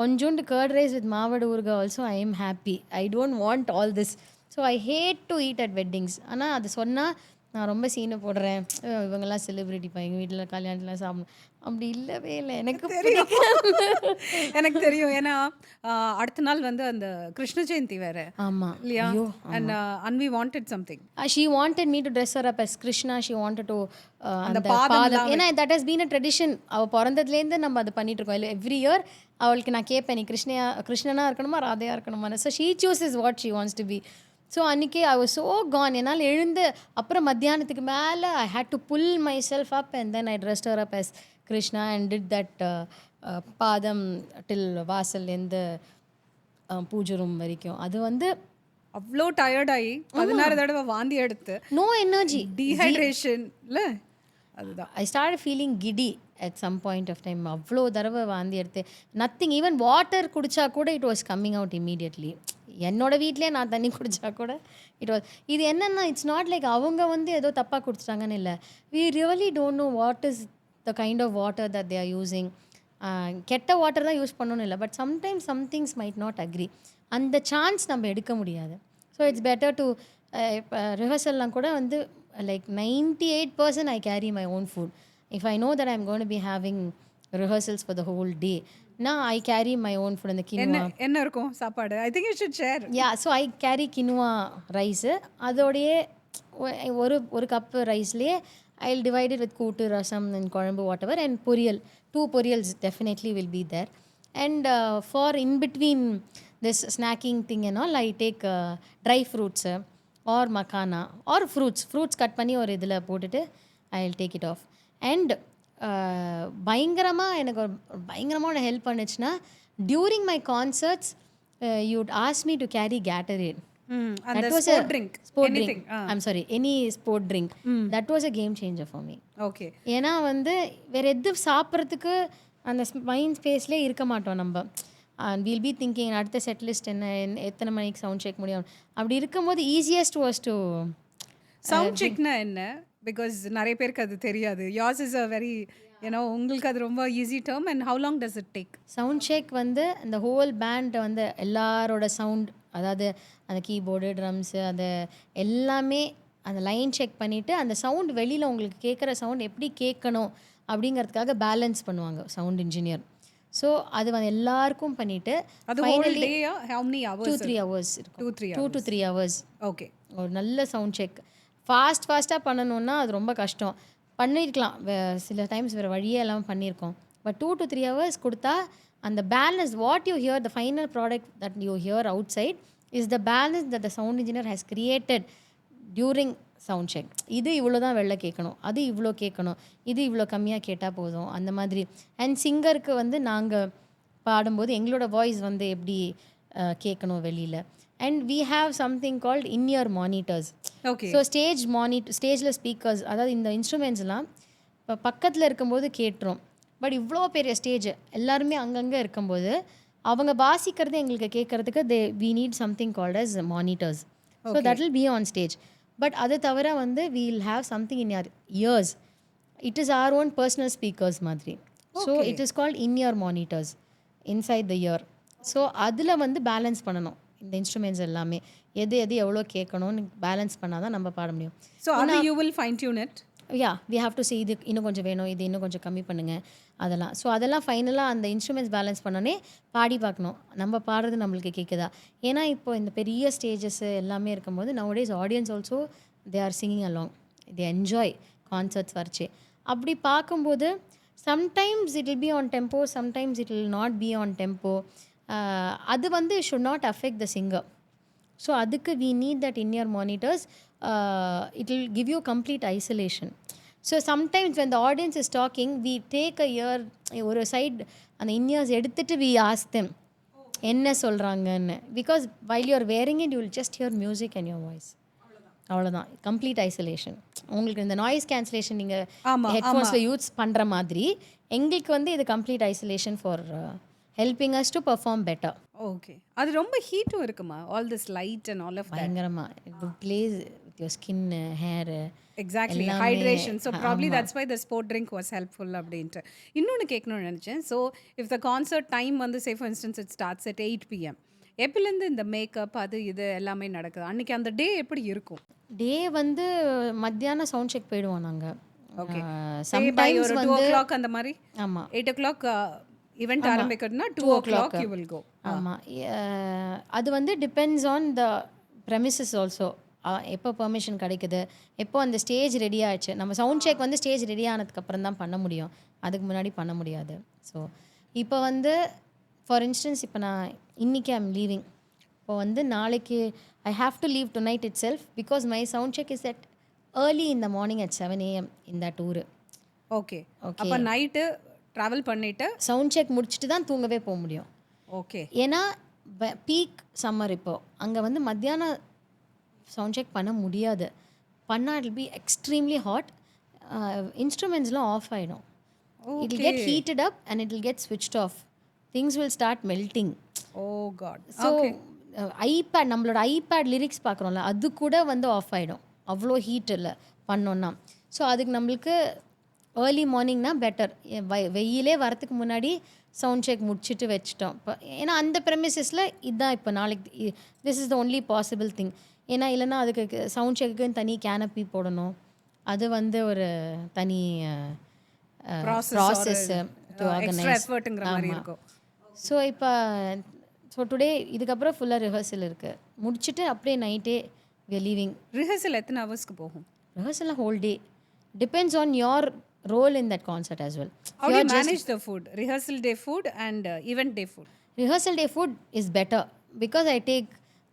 S1: கொஞ்சோண்டு கர்ட் ரைஸ் வித் மாவடு ஊறுகா also I am happy. I don't want all this. So I had to eat at weddings. ஆனால் அது சொன்னால் நான் ரொம்ப சீனை போடுறேன், இவங்கெல்லாம் செலிப்ரிட்டி எங்கள் வீட்டில் கல்யாணத்துலாம் சாப்பிடணும், அப்படி இல்லவே இல்லை. எனக்கு தெரியும்.
S2: எனக்கு தெரியும். ஏன்னா அடுத்த நாள் வந்து அந்த கிருஷ்ண ஜெயந்தி வேறு.
S1: ஆமாம்
S2: இல்லையா? and we wanted something.
S1: She wanted me to dress her up as Krishna. She wanted to அந்த பாதம். ஏன்னா that has been a tradition. அவள் பிறந்ததுலேருந்து நம்ம அது பண்ணிட்டு இருக்கோம். எவ்ரி இயர் அவளுக்கு நான் கேட்பேன், நீ கிருஷ்ணனாக இருக்கணுமா ராதையாக இருக்கணுமா. So she chooses what she wants to be. So அன்றைக்கி ஐ வாஸ் ஸோ கான். என்னால் எழுந்து அப்புறம் மத்தியானத்துக்கு மேலே I had to pull myself up and then I dressed her up as Krishna and did that paadham till வாசல்லேருந்து பூஜை ரூம் வரைக்கும். அது வந்து
S2: அவ்வளோ டயர்டாகி 16 தடவை வாந்தி எடுத்து
S1: நோ எனர்ஜி,
S2: டீஹைட்ரேஷன் இல்லை. அதுதான்
S1: I start feeling giddy at some point of time. அவ்வளோ தடவை வாந்தி எடுத்து நத்திங். ஈவன் வாட்டர் குடித்தா கூட it was coming out immediately. என்னோடய வீட்டிலே நான் தண்ணி குடித்தா கூட இட் வாஸ். இது என்னென்னா இட்ஸ் நாட் லைக் அவங்க வந்து ஏதோ தப்பாக குடிச்சிட்டாங்கன்னு இல்லை. We really don't know what is the kind of water that they are using. கெட்ட வாட்டர் தான் யூஸ் பண்ணணும்னு இல்லை. But sometimes somethings might not agree. அந்த சான்ஸ் நம்ம எடுக்க முடியாது. ஸோ இட்ஸ் பெட்டர் டு இப்போ ரிஹர்சல்லாம் கூட வந்து like 98% I carry my own food. If I know that I'm gonna be having rehearsals for the whole day, நான் I carry my own food. அந்த
S2: என்ன
S1: கினுவா,
S2: என்ன இருக்கும் சாப்பாடு? I think you should share.
S1: Yeah, so I carry quinoa rice. அதோடையே ஒரு cup ரைஸ்லேயே I will divide it with kootu, rasam and kuzhambu, whatever, and poriyal. 2 poriyals definitely will be there. And for in between this snacking thing and all, I take dry fruits or makhana or fruits cut பண்ணி ஒரு இதில் போட்டுட்டு I will take it off. And பயங்கரமாக எனக்கு ஒரு பயங்கரமான help பண்ணுச்சுன்னா, during my concerts you'd ask me to carry Gatorade.
S2: அந்த
S1: That was
S2: sport
S1: a
S2: drink,
S1: sport
S2: anything.
S1: drink. I'm sorry, any sport drink. That was a game changer for me.
S2: Okay.
S1: ஏன்னா வந்து வேறு எது சாப்பிட்றதுக்கு அந்த mind ஸ்பேஸ்லேயே இருக்க மாட்டோம் நம்ம. வில் பி திங்கிங் அடுத்த செட் லிஸ்ட் என்ன, எத்தனை மணிக்கு சவுண்ட் செக் முடியும். அப்படி இருக்கும்போது ஈஸியஸ்ட் வாஸ் டு
S2: சவுண்ட் செக்னா என்ன? பிகாஸ் நிறைய பேருக்கு அது தெரியாது. yours இஸ் அ வெரி உங்களுக்கு அது ரொம்ப easy term. And how long does it take?
S1: Sound check வந்து இந்த ஹோல் பேண்ட் வந்து எல்லாரோட சவுண்ட், அதாவது அந்த கீபோர்டு, ட்ரம்ஸு, அது எல்லாமே அந்த லைன் செக் பண்ணிவிட்டு அந்த சவுண்ட் வெளியில் உங்களுக்கு கேட்குற சவுண்ட் எப்படி கேட்கணும் அப்படிங்கிறதுக்காக பேலன்ஸ் பண்ணுவாங்க சவுண்ட் இன்ஜினியர். ஸோ அது வந்து எல்லாருக்கும் பண்ணிவிட்டு
S2: அது ஹோல் டேயா? How many hours?
S1: 2-3 hours இருக்கும்.
S2: 2
S1: to 3 hours.
S2: ஓகே.
S1: ஒரு நல்ல சவுண்ட் செக் ஃபாஸ்ட்டாக பண்ணணுன்னா அது ரொம்ப கஷ்டம். பண்ணியிருக்கலாம் சில டைம்ஸ் வேறு வழியே எல்லாம் பண்ணியிருக்கோம். பட் 2 to 3 hours கொடுத்தா அந்த balance, what you hear, the final product that you hear outside is the balance that the sound engineer has created during sound check. இது இவ்வளோ தான் வெளில கேட்கணும், அது இவ்வளோ கேட்கணும், இது இவ்வளோ கம்மியாக கேட்டால் போதும், அந்த மாதிரி. அண்ட் சிங்கருக்கு வந்து நாங்கள் பாடும்போது எங்களோட வாய்ஸ் வந்து எப்படி கேட்கணும் வெளியில். And we have something called in ear monitors.
S2: Okay.
S1: So ஸ்டேஜில் ஸ்பீக்கர்ஸ், அதாவது இந்த இன்ஸ்ட்ருமெண்ட்ஸ்லாம் இப்போ பக்கத்தில் இருக்கும்போது கேட்டுரும். பட் இவ்வளோ பெரிய ஸ்டேஜ் எல்லாருமே அங்கங்கே இருக்கும்போது அவங்க வாசிக்கிறது எங்களுக்கு கேட்குறதுக்கு we need something called as monitors. So that will be on stage. But அது தவிர வந்து we will have something in your ears. It is our own personal speakers மாதிரி. So it is called in ear monitors inside the ear. So அதில் வந்து balance பண்ணணும் இந்த instruments எல்லாமே. எது எவ்வளோ கேட்கணும்னு பேலன்ஸ் பண்ணால் தான் நம்ம பாட முடியும்.
S2: ஸோ அது you will fine tune it.
S1: Yeah, we have to say இது இன்னும் கொஞ்சம் வேணும், இது இன்னும் கொஞ்சம் கம்மி பண்ணுங்கள், அதெல்லாம். ஸோ அதெல்லாம் ஃபைனலாக அந்த இன்ஸ்ட்ருமெண்ட்ஸ் பேலன்ஸ் பண்ணோன்னே பாடி பார்க்கணும் நம்ம பாடுறது நம்மளுக்கு கேட்குதா. ஏன்னா இப்போ இந்த பெரிய ஸ்டேஜஸ் எல்லாமே இருக்கும்போது nowadays audience also they are singing along, they enjoy concerts வரைச்சி. அப்படி பார்க்கும்போது sometimes it will be on tempo, sometimes it will not be on tempo. அது வந்து should not affect the singer. So அதுக்கு we need that in ear monitors. It will give you complete isolation. So sometimes when the audience is talking, we take a ear ஒரு side அந்த in-ears எடுத்துட்டு we ask them என்ன சொல்கிறாங்கன்னு. Because while you are wearing it you will just hear music and your voice. அவ்வளோதான், complete isolation. உங்களுக்கு இந்த noise cancellation நீங்கள் ஹெட்ஃபோன்ஸில் use பண்ணுற மாதிரி எங்களுக்கு வந்து இது complete isolation for helping us to perform better.
S2: Okay. அது ரொம்ப ஹீட்டும் இருக்குமா? All this light and all of that.
S1: பயங்கரமாக it plays with your skin, hair.
S2: Exactly, hydration. So probably that's why the sport drink was helpful அப்படின்ட்டு. இன்னொன்று கேட்கணும்னு நினச்சேன். So if the concert time வந்து say for instance it starts at 8 PM, எப்போலேருந்து இந்த makeup அது இது எல்லாமே நடக்குது? அன்றைக்கி அந்த டே எப்படி இருக்கும்?
S1: டே வந்து மத்தியானம் சவுண்ட் செக் போயிடுவோம் நாங்கள்.
S2: ஓகே.
S1: சம்டைம்ஸ்
S2: ஒரு 2
S1: வந்து
S2: o'clock அந்த மாதிரி.
S1: ஆமாம்,
S2: 8 o'clock ஈவெண்ட் ஆரம்பிக்கிறதுனா 2 o'clock you will go.
S1: ஆமாம். அது வந்து depends on the premises also. எப்போ பெர்மிஷன் கிடைக்குது, எப்போ அந்த ஸ்டேஜ் ரெடி ஆயிடுச்சு. நம்ம சவுண்ட் செக் வந்து ஸ்டேஜ் ரெடி ஆனதுக்கப்புறம் தான் பண்ண முடியும், அதுக்கு முன்னாடி பண்ண முடியாது. ஸோ இப்போ வந்து ஃபார் இன்ஸ்டன்ஸ் இப்போ நான் இன்றைக்கி ஐம் லீவிங். இப்போ வந்து நாளைக்கு ஐ have to leave to night it self because my sound check is at early in the morning at 7 AM in the tour.
S2: Okay. அப்போ நைட்டு ட்ராவல் பண்ணிவிட்டு
S1: சவுண்ட் செக் முடிச்சுட்டு தான் தூங்கவே போக முடியும்.
S2: ஓகே.
S1: ஏன்னா பீக் சம்மர் இப்போது அங்கே வந்து மத்தியானம் சவுண்ட் செக் பண்ண முடியாது. பண்ணால் இட் பி எக்ஸ்ட்ரீம்லி ஹாட். இன்ஸ்ட்ருமெண்ட்ஸ்லாம் ஆஃப் ஆகிடும். It will get heated up and it will get switched off. Things will start melting.
S2: Oh god.
S1: So iPad, நம்மளோட ஐபேட் லிரிக்ஸ் பார்க்குறோம்ல, அது கூட வந்து ஆஃப் ஆகிடும் அவ்வளோ ஹீட்டில் பண்ணோன்னா. ஸோ அதுக்கு நம்மளுக்கு ஏர்லி மார்னிங்னா பெட்டர். வெயிலே வரத்துக்கு முன்னாடி சவுண்ட் செக் முடிச்சுட்டு வச்சிட்டோம். இப்போ ஏன்னா அந்த ப்ரெமிசஸில் இதுதான் இப்போ நாளைக்கு this is the only possible thing. ஏன்னா இல்லைன்னா அதுக்கு சவுண்ட் செக்குன்னு தனி கேனப்பி போடணும். அது வந்து ஒரு தனி ப்ராசஸ் டு ஆர்கனைஸ். ஆமாம். ஸோ இப்போ டுடே இதுக்கப்புறம் ஃபுல்லாக ரிஹர்சல் இருக்குது. முடிச்சுட்டு அப்படியே நைட்டே வி ஆர் லீவிங்.
S2: ரிஹர்சல் எத்தனை ஹவர்ஸ்க்கு போகும்?
S1: ரிஹர்சல்லாம் whole day. Depends on your role in that concert as well.
S2: How do you manage the food? Rehearsal day food and event day food?
S1: Rehearsal day food is better because I take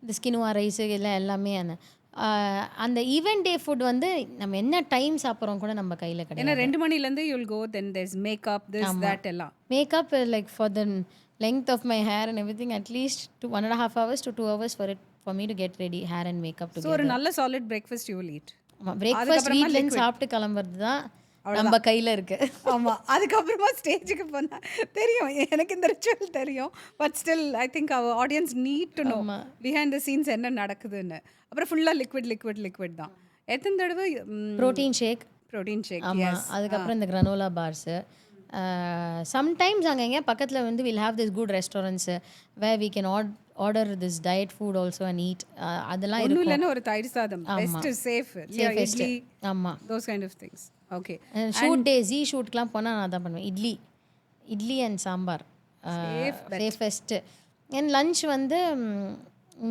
S1: this quinoa rice எல்லாமே அந்த event டே food வந்து நம்ம என்ன time சாப்பிட்றோம் கூட நம்ம கையில் கிடையாது.
S2: ஏன்னா 2 மணிலேருந்து you'll go then there's makeup this that எல்லாம்.
S1: Makeup like for the length of my hair and everything at least 1.5 hours to 2 hours for me to get ready hair and makeup together.
S2: So ஒரு நல்ல solid breakfast you will eat.
S1: Breakfast வீட்லேருந்து சாப்பிட்டு கிளம்புறது தான் நம்ம கையில் இருக்கு.
S2: ஆமாம். அதுக்கப்புறமா ஸ்டேஜுக்கு போனால் தெரியும், எனக்கு இந்த ரிச்சுவல் தெரியும். But still I think our audience need to know behind the scenes என்ன நடக்குதுன்னு. அப்புறம் ஃபுல்லாக லிக்விட் தான். எத்தனை தடவை
S1: ப்ரோட்டீன் ஷேக்.
S2: ஆமாம்.
S1: அதுக்கப்புறம் இந்த கிரனோலா பார்ஸு. சம்டைம்ஸ் அங்கே எங்கே பக்கத்தில் வந்து will have this good restaurants where we can order this diet food also and eat. அதெல்லாம் இருக்கும்.
S2: இல்லைன்னா ஒரு தயிர் சாதம் பெஸ்ட் சேஃப்.
S1: ஆமாம்.
S2: Those kind of things. Okay.
S1: Shoot day ஷூட்க்கெலாம் போனால் நான் தான் பண்ணுவேன். Idli and sambar safest. And lunch வந்து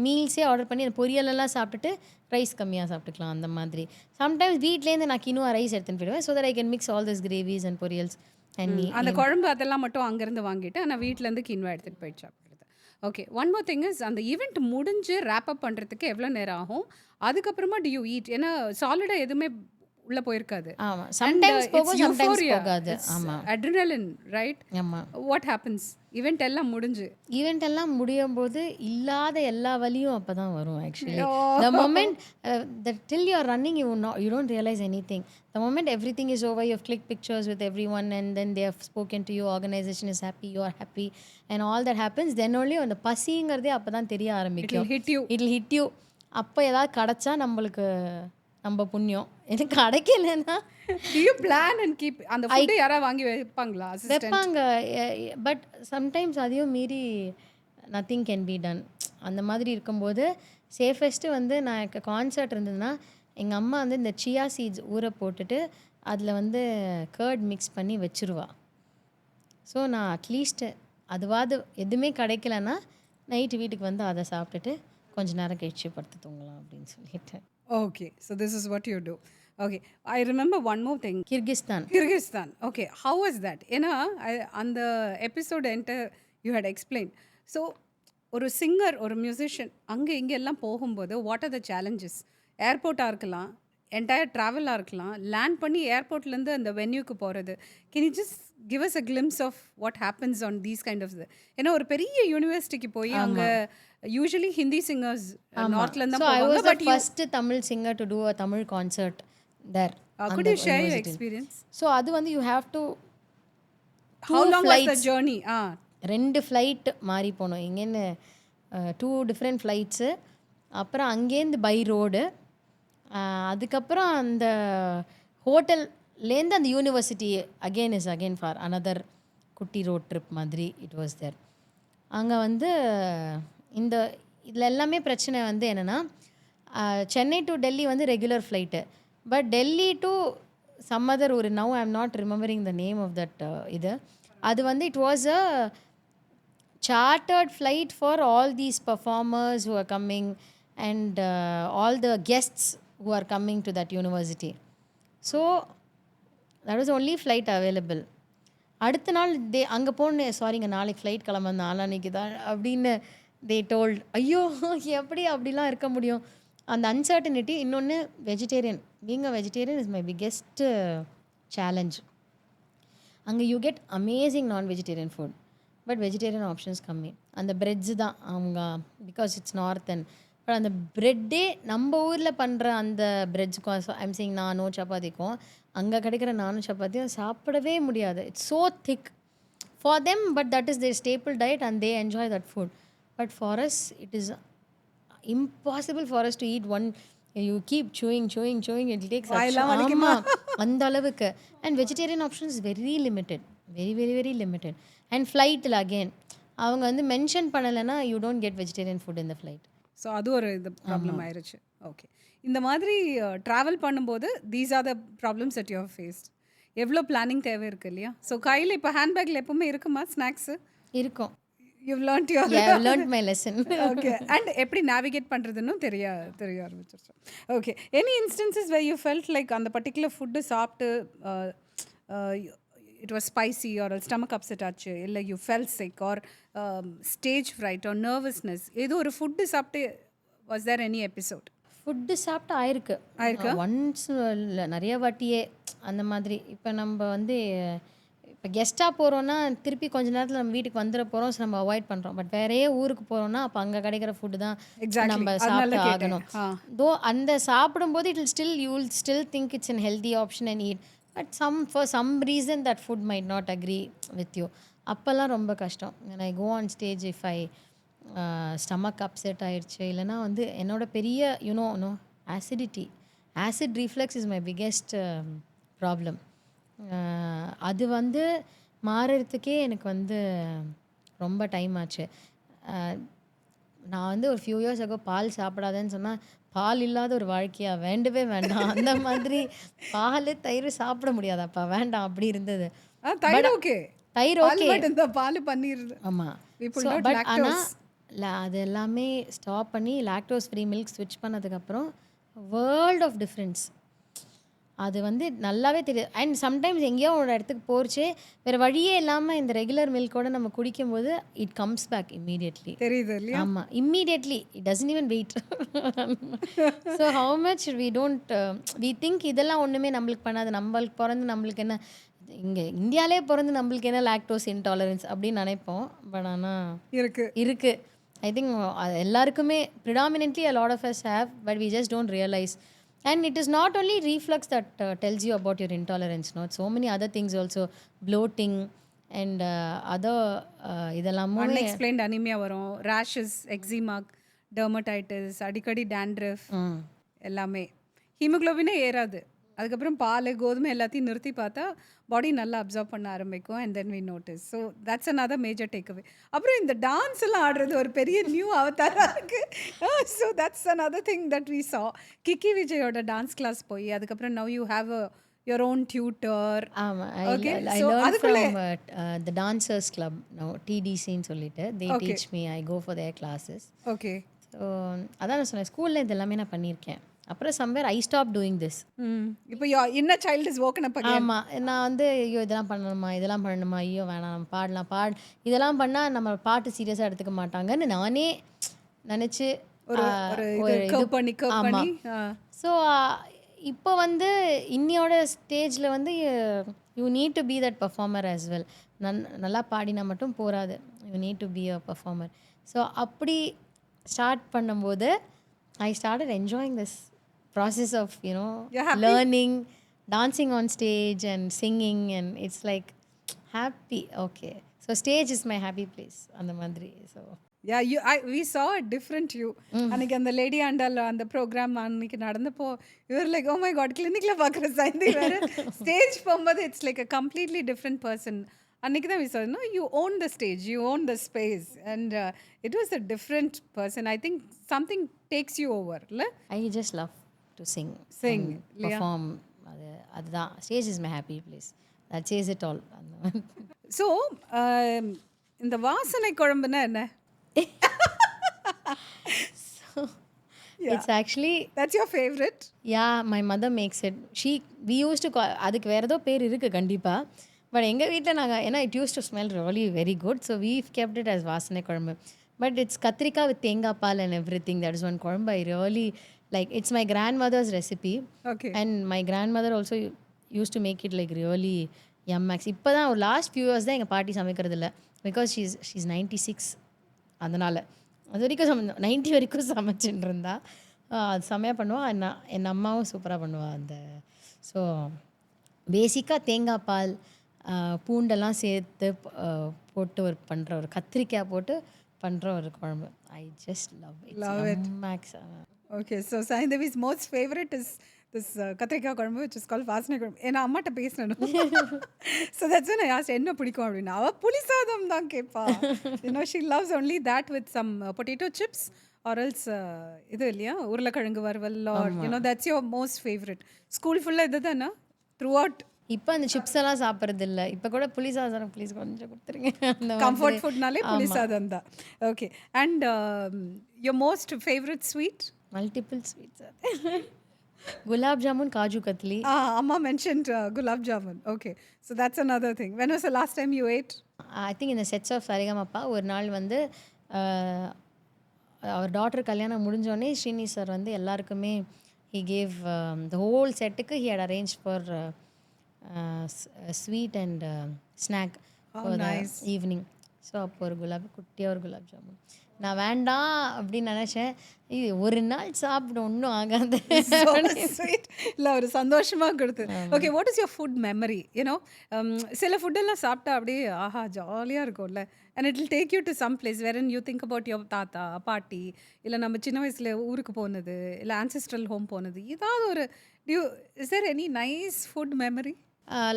S1: மீல்ஸே ஆர்டர் பண்ணி அந்த பொரியலெல்லாம் சாப்பிட்டுட்டு ரைஸ் கம்மியாக சாப்பிட்டுக்கலாம் அந்த மாதிரி. சம்டைம்ஸ் வீட்லேருந்து நான் கினுவா ரைஸ் எடுத்துன்னு போயிடுவேன். So that I can mix all this gravies and poriyals and
S2: அந்த குழம்பு அதெல்லாம் மட்டும் அங்கேருந்து வாங்கிட்டு ஆனால் வீட்டிலேருந்து கினுவா எடுத்துகிட்டு போயிட்டு சாப்பிடுறது. Okay. One more thing is அந்த ஈவெண்ட் முடிஞ்சு ரேப் அப் பண்ணுறதுக்கு எவ்வளோ நேரம் ஆகும்? அதுக்கப்புறமா டு யூ ஈட்? ஏன்னா சாலிடாக எதுவுமே உள்ள போயிருக்காது.
S1: ஆமா. சம்டைம்ஸ் போகும், சம்டைம்ஸ் போகாது. ஆமா.
S2: Adrenaline right?
S1: ஆமா.
S2: What happens? ஈவெண்ட் எல்லாம் முடியும் போது இல்லாத எல்லா வலியும் அப்பதான் வரும். Actually the moment that till you are running you don't realize anything. The moment everything is over, you have clicked pictures with everyone and then they have spoken to you, organization is happy, you are happy and all that happens, then only அந்த பசிங்கிறதே அப்பதான் தெரிய ஆரம்பிக்கும். It will hit you. அப்போ ஏதாவது கிடைச்சா நம்மளுக்கு நம்ம புண்ணியம். எனக்கு கிடைக்கலன்னா do you plan and keep அந்த ஃபுட் யாராவது வாங்கி வைப்பாங்களா?
S1: வைப்பாங்க. பட் சம்டைம்ஸ் அதையும் மீறி நத்திங் கேன் பி டன். அந்த மாதிரி இருக்கும்போது சேஃபஸ்ட்டு வந்து நான் கான்சர்ட் இருந்ததுன்னா எங்கள் அம்மா வந்து இந்த சியா சீட்ஸ் ஊற போட்டுட்டு அதில் வந்து கர்ட் மிக்ஸ் பண்ணி வச்சுருவா. ஸோ நான் அட்லீஸ்ட்டு அதுவாது எதுவுமே கிடைக்கலன்னா நைட்டு வீட்டுக்கு வந்து அதை சாப்பிட்டுட்டு கொஞ்ச நேரம் கழிச்சு படுத்து தூங்கலாம் அப்படின்னு சொல்லிட்டு.
S2: Okay, so this is what you do. Okay, I remember one more thing. Kyrgyzstan. Okay, how was that? ஏன்னா on the episode enter you had explained. So ஒரு சிங்கர் ஒரு மியூசிஷியன் அங்கே இங்கே எல்லாம் போகும்போது வாட் ஆர் த சேலஞ்சஸ்? ஏர்போர்ட்டாக இருக்கலாம், entire ட்ராவலாக இருக்கலாம், land பண்ணி ஏர்போர்ட்லேருந்து அந்த வென்யூக்கு போகிறது. Can you just give us a glimpse of what happens on these kind of ஏன்னா ஒரு பெரிய யூனிவர்சிட்டிக்கு போய் அங்கே usually Hindi singers north la
S1: so I was the first Tamil singer to do a Tamil concert there.
S2: Could you share your experience?
S1: So adu vandu you have to
S2: how long was the journey?
S1: ரெண்டு flight மாறி போனோம். இங்கேருந்து 2 different flights. அப்புறம் அங்கேருந்து by road. அதுக்கப்புறம் அந்த ஹோட்டல்லேருந்து அந்த university again for another குட்டி ரோட் ட்ரிப் மாதிரி இட் வாஸ் தேர். அங்கே வந்து இந்த இதில் எல்லாமே பிரச்சனை வந்து என்னென்னா சென்னை டு டெல்லி வந்து regular flight. But Delhi to some other ஒரு now I am not remembering the name of that அது வந்து it was a chartered flight for all these performers who are coming and all the guests who are coming to that university. So that was the only flight available. அடுத்த நாள் அங்கே போன சாரிங்க நாளைக்கு flight கிளம்ப நாளான்னைக்கு தான் அப்படின்னு they told. ஐயோ எப்படி அப்படிலாம் இருக்க முடியும்? அந்த அன்சர்டனிட்டி. இன்னொன்று vegetarian. Being a vegetarian is my biggest challenge. அங்கே யூ கெட் அமேசிங் நான் vegetarian food but vegetarian options கம்மி. அந்த பிரெட்ஸு தான் அவங்க because it's north and but அந்த ப்ரெட்டே நம்ம ஊரில் பண்ணுற அந்த பிரெட்ஸுக்கும் ஐம் சேயிங் நானும் சப்பாத்திக்கும் அங்கே கிடைக்கிற நானும் சப்பாத்தியும் சாப்பிடவே முடியாது. It's so thick for them but that is their staple diet and they enjoy that food. But for us, it is impossible for us to eat one. You keep chewing. It takes அந்த அளவுக்கு. And vegetarian option is very limited. Very, very, very limited. And ஃப்ளைட்டில் again அவங்க வந்து mention பண்ணலைன்னா you don't get vegetarian food இந்த flight.
S2: So அது ஒரு இது ப்ராப்ளம் ஆயிருச்சு. ஓகே. இந்த மாதிரி ட்ராவல் பண்ணும்போது these are the problems that you have faced. எவ்வளோ பிளானிங் தேவை இருக்குது இல்லையா? ஸோ கையில் இப்போ ஹேண்ட்பேக்கில் எப்பவுமே இருக்குமா ஸ்நாக்ஸு?
S1: இருக்கும்.
S2: You learned your
S1: learned my lesson.
S2: Okay. And எப்படி நேவிகேட் பண்ணுறதுன்னு தெரிய ஆரம்பிச்சிருச்சு. Okay. Any instances where you felt like அந்த பர்டிகுலர் ஃபுட்டு சாப்பிட்டு it was spicy or stomach upset ஆச்சு, இல்லை you fell sick or stage fright or nervousness, ஏதோ ஒரு ஃபுட்டு சாப்பிட்டு was there any episode?
S1: Food சாப்பிட்டு ஆயிருக்கு ஒன்ஸ் இல்லை நிறைய வாட்டியே அந்த மாதிரி. இப்போ நம்ம வந்து இப்போ கெஸ்ட்டாக போகிறோன்னா திருப்பி கொஞ்ச நேரத்தில் நம்ம வீட்டுக்கு வந்துட போகிறோம், ஸோ நம்ம அவாய்ட் பண்ணுறோம். பட் வேறையே ஊருக்கு போகிறோம்னா அப்போ அங்கே கிடைக்கிற ஃபுட்டு தான் நம்ம சாப்பிட்டு ஆகணும். தோ அந்த சாப்பிடும்போது it will still you will still think it's unhealthy option and eat. But for some reason that food might not agree with you. அப்போல்லாம் ரொம்ப கஷ்டம். I go on stage if I stomach upset ஆயிடுச்சு, இல்லைனா வந்து என்னோட பெரிய you know acidity, acid reflex is my biggest problem. அது வந்து மாறுறதுக்கே எனக்கு வந்து ரொம்ப டைம் ஆச்சு. நான் வந்து ஒரு ஃபியூ இயர்ஸ் ஆகோ பால் சாப்பிடாதேன்னு சொன்னால் பால் இல்லாத ஒரு வாழ்க்கையா, வேண்டவே வேண்டாம் அந்த மாதிரி. பால் தயிர் சாப்பிட முடியாதாப்பா, வேண்டாம் அப்படி இருந்தது.
S2: தயிர் ஓகே,
S1: தயிர் ஓகே,
S2: பால் பன்னீர்
S1: ஆமாம். பட் ஆனால் அது எல்லாமே ஸ்டாப் பண்ணி லாக்டோஸ் ஃப்ரீ மில்க் ஸ்விட்ச் பண்ணதுக்கப்புறம் வேர்ல்ட் ஆஃப் டிஃப்ரென்ஸ் அது வந்து நல்லாவே தெரியுது. அண்ட் சம்டைம்ஸ் எங்கேயோ ஒரு இடத்துக்கு போகிறச்சே வேறு வழியே இல்லாமல் இந்த ரெகுலர் மில்கோட நம்ம குடிக்கும்போது இட் கம்ஸ் பேக் இம்மீடியட்லி.
S2: தெரியுது இல்லையா?
S1: ஆமாம், immediately. It doesn't even wait. So how much we don't we think இதெல்லாம் ஒன்றுமே நம்மளுக்கு பண்ணாது, நம்மளுக்கு பிறந்து நம்மளுக்கு என்ன, இங்கே இந்தியாவிலே பிறந்து நம்மளுக்கு என்ன லாக்டோஸ் இன்டாலரன்ஸ் அப்படின்னு நினைப்போம். பட் ஆனால் இருக்குது. ஐ திங்க் எல்லாருக்குமே predominantly a lot of us have, but we just don't realize. And it is not only reflux that tells you about your intolerance, no, so many other things also, bloating and other இதெல்லாம்
S2: unexplained anemia வரும், rashes, eczema, dermatitis, அடிக்கடி dandruff, எல்லாமே. ஹீமோகுளோபினே ஏறாது. அதுக்கப்புறம் பால் கோதுமை எல்லாத்தையும் நிறுத்தி பார்த்தா பாடி நல்லா அப்சர்வ் பண்ண ஆரம்பிக்கும். And then we notice. So that's another major takeaway. அப்புறம் இந்த டான்ஸ் எல்லாம் ஆடுறது ஒரு பெரிய நியூ அவதாரா இருக்கு. So that's another thing that we saw. Kiki விஜயோட டான்ஸ் கிளாஸ் போய் அதுக்கப்புறம் now you have your own tutor.
S1: Okay, I learned from the dancers club now, TDC ன்னு சொல்லிட்டு they teach me, I go for their classes.
S2: Okay.
S1: So அதான் நான் சொன்னேன், ஸ்கூலில் இது எல்லாமே நான் பண்ணியிருக்கேன். அப்புறம் somewhere I stop doing this.
S2: இப்போ inner child is woken up again.
S1: ஆமாம், நான் வந்து ஐயோ இதெல்லாம் பண்ணணுமா, ஐயோ வேணாம் நம்ம பாடலாம் இதெல்லாம் பண்ணால் நம்ம பாட்டு சீரியஸாக எடுத்துக்க மாட்டாங்கன்னு நானே நினச்சி
S2: ஆமாம்.
S1: ஸோ இப்போ வந்து இன்னியோட ஸ்டேஜில் வந்து you need to be that performer as well. நல்லா பாடினா மட்டும் போகாது, you need to be a performer. So அப்படி ஸ்டார்ட் பண்ணும்போது I started enjoying this process of, learning, dancing on stage and singing, and it's like happy. Okay, so stage is my happy place and the mandri. So
S2: yeah, we saw a different you. அன்னைக்கு அந்த lady ஆண்டால் அந்த program அன்னைக்கு நடந்தப்போ you were like, oh my god, கிளினிக்ல பார்க்குற சைந்தி வேறு, stage போகும்போது it's like a completely different person. அன்னைக்கு தான் we saw, no, you own the stage, you own the space, and it was a different person. I think something takes you over, இல்லை?
S1: I just love to sing perform. அதுதான், stage is my happy place. That says it all.
S2: So இந்த வாசனை குழம்புனா என்ன?
S1: It's actually,
S2: that's your favorite?
S1: Yeah, my mother makes it. We used to call, அதுக்கு வேறு ஏதோ பேர் இருக்குது கண்டிப்பாக. பட் எங்கள் வீட்டில் நாங்கள், ஏன்னா it use to smell really very good, so we've kept it as vasanai kuzhambu. But it's kathirikkai with thengai paal and everything. That is one kuzhambu I really like. It's my grandmother's recipe. And my grandmother also use to make it like really MX. இப்போ தான் ஒரு last few years தான் எங்கள் பாட்டி சமைக்கிறது இல்லை, because she's 96. அதனால் அது வரைக்கும் 90 வரைக்கும் சமைச்சுட்டு இருந்தா. அது செம்மையாக பண்ணுவாள். என் அம்மாவும் சூப்பராக பண்ணுவாள் அந்த. ஸோ பேசிக்காக தேங்காய் பால் பூண்டெல்லாம் சேர்த்து போட்டு பண்ணுற ஒரு கத்திரிக்காய் போட்டு பண்ணுற ஒரு குழம்பு. I just love it. Max.
S2: Okay, so Saindavi's most favorite is this கத்திரிக்காய் குழம்பு which is called வாசனை குழம்பு. ஏன்னா அம்மாட்ட பேசினேன். So that's when I asked என்ன பிடிக்கும் அப்படின்னு. அவ புளி சாதம் தான் கேட்பா. She loves only that with some potato chips or else இது இல்லையா உருளைக்கிழங்கு வறுவல் or that's your most favorite. School ஃபுல்லாக இது தானே throughout.
S1: இப்போ அந்த சிப்ஸ் எல்லாம் சாப்பிட்றது இல்லை. இப்போ கூட புளி சாதம் ப்ளீஸ் கொஞ்சம் கொடுத்துருங்க. அந்த
S2: கம்ஃபர்ட் ஃபுட்னாலே புளி சாதம் தான். Okay. And your most favorite sweet?
S1: Multiple sweets. Gulab jamun, kaju katli.
S2: Amma mentioned gulab jamun. Okay. So that's another thing. When was the last time you ate?
S1: I think இந்த செட்ஸ் ஆஃப் சரிகமப்பா ஒரு நாள் வந்து அவர் டாட்டர் கல்யாணம் முடிஞ்சோடனே ஸ்ரீனி சார் வந்து எல்லாருக்குமே ஹி கேவ் த ஹோல் செட்டுக்கு he had arrange for sweet and snack for the evening. So அப்போ ஒரு குட்டியாக ஒரு குலாப் ஜாமுன். நான் வேண்டாம் அப்படின்னு நினச்சேன். இது ஒரு நாள் சாப்பிட ஒன்றும் ஆகாது.
S2: இல்லை ஒரு சந்தோஷமாக கொடுத்து. Okay, what is your food memory? சில ஃபுட்டெல்லாம் சாப்பிட்டா அப்படியே ஆஹா ஜாலியாக இருக்கும்ல. And it will take you to some place wherein you think about your thatha patti, இல்லை நம்ம சின்ன வயசில் ஊருக்கு போனது, இல்லை ஆன்செஸ்ட்ரல் ஹோம் போனது, ஏதாவது ஒரு is there any nice food memory?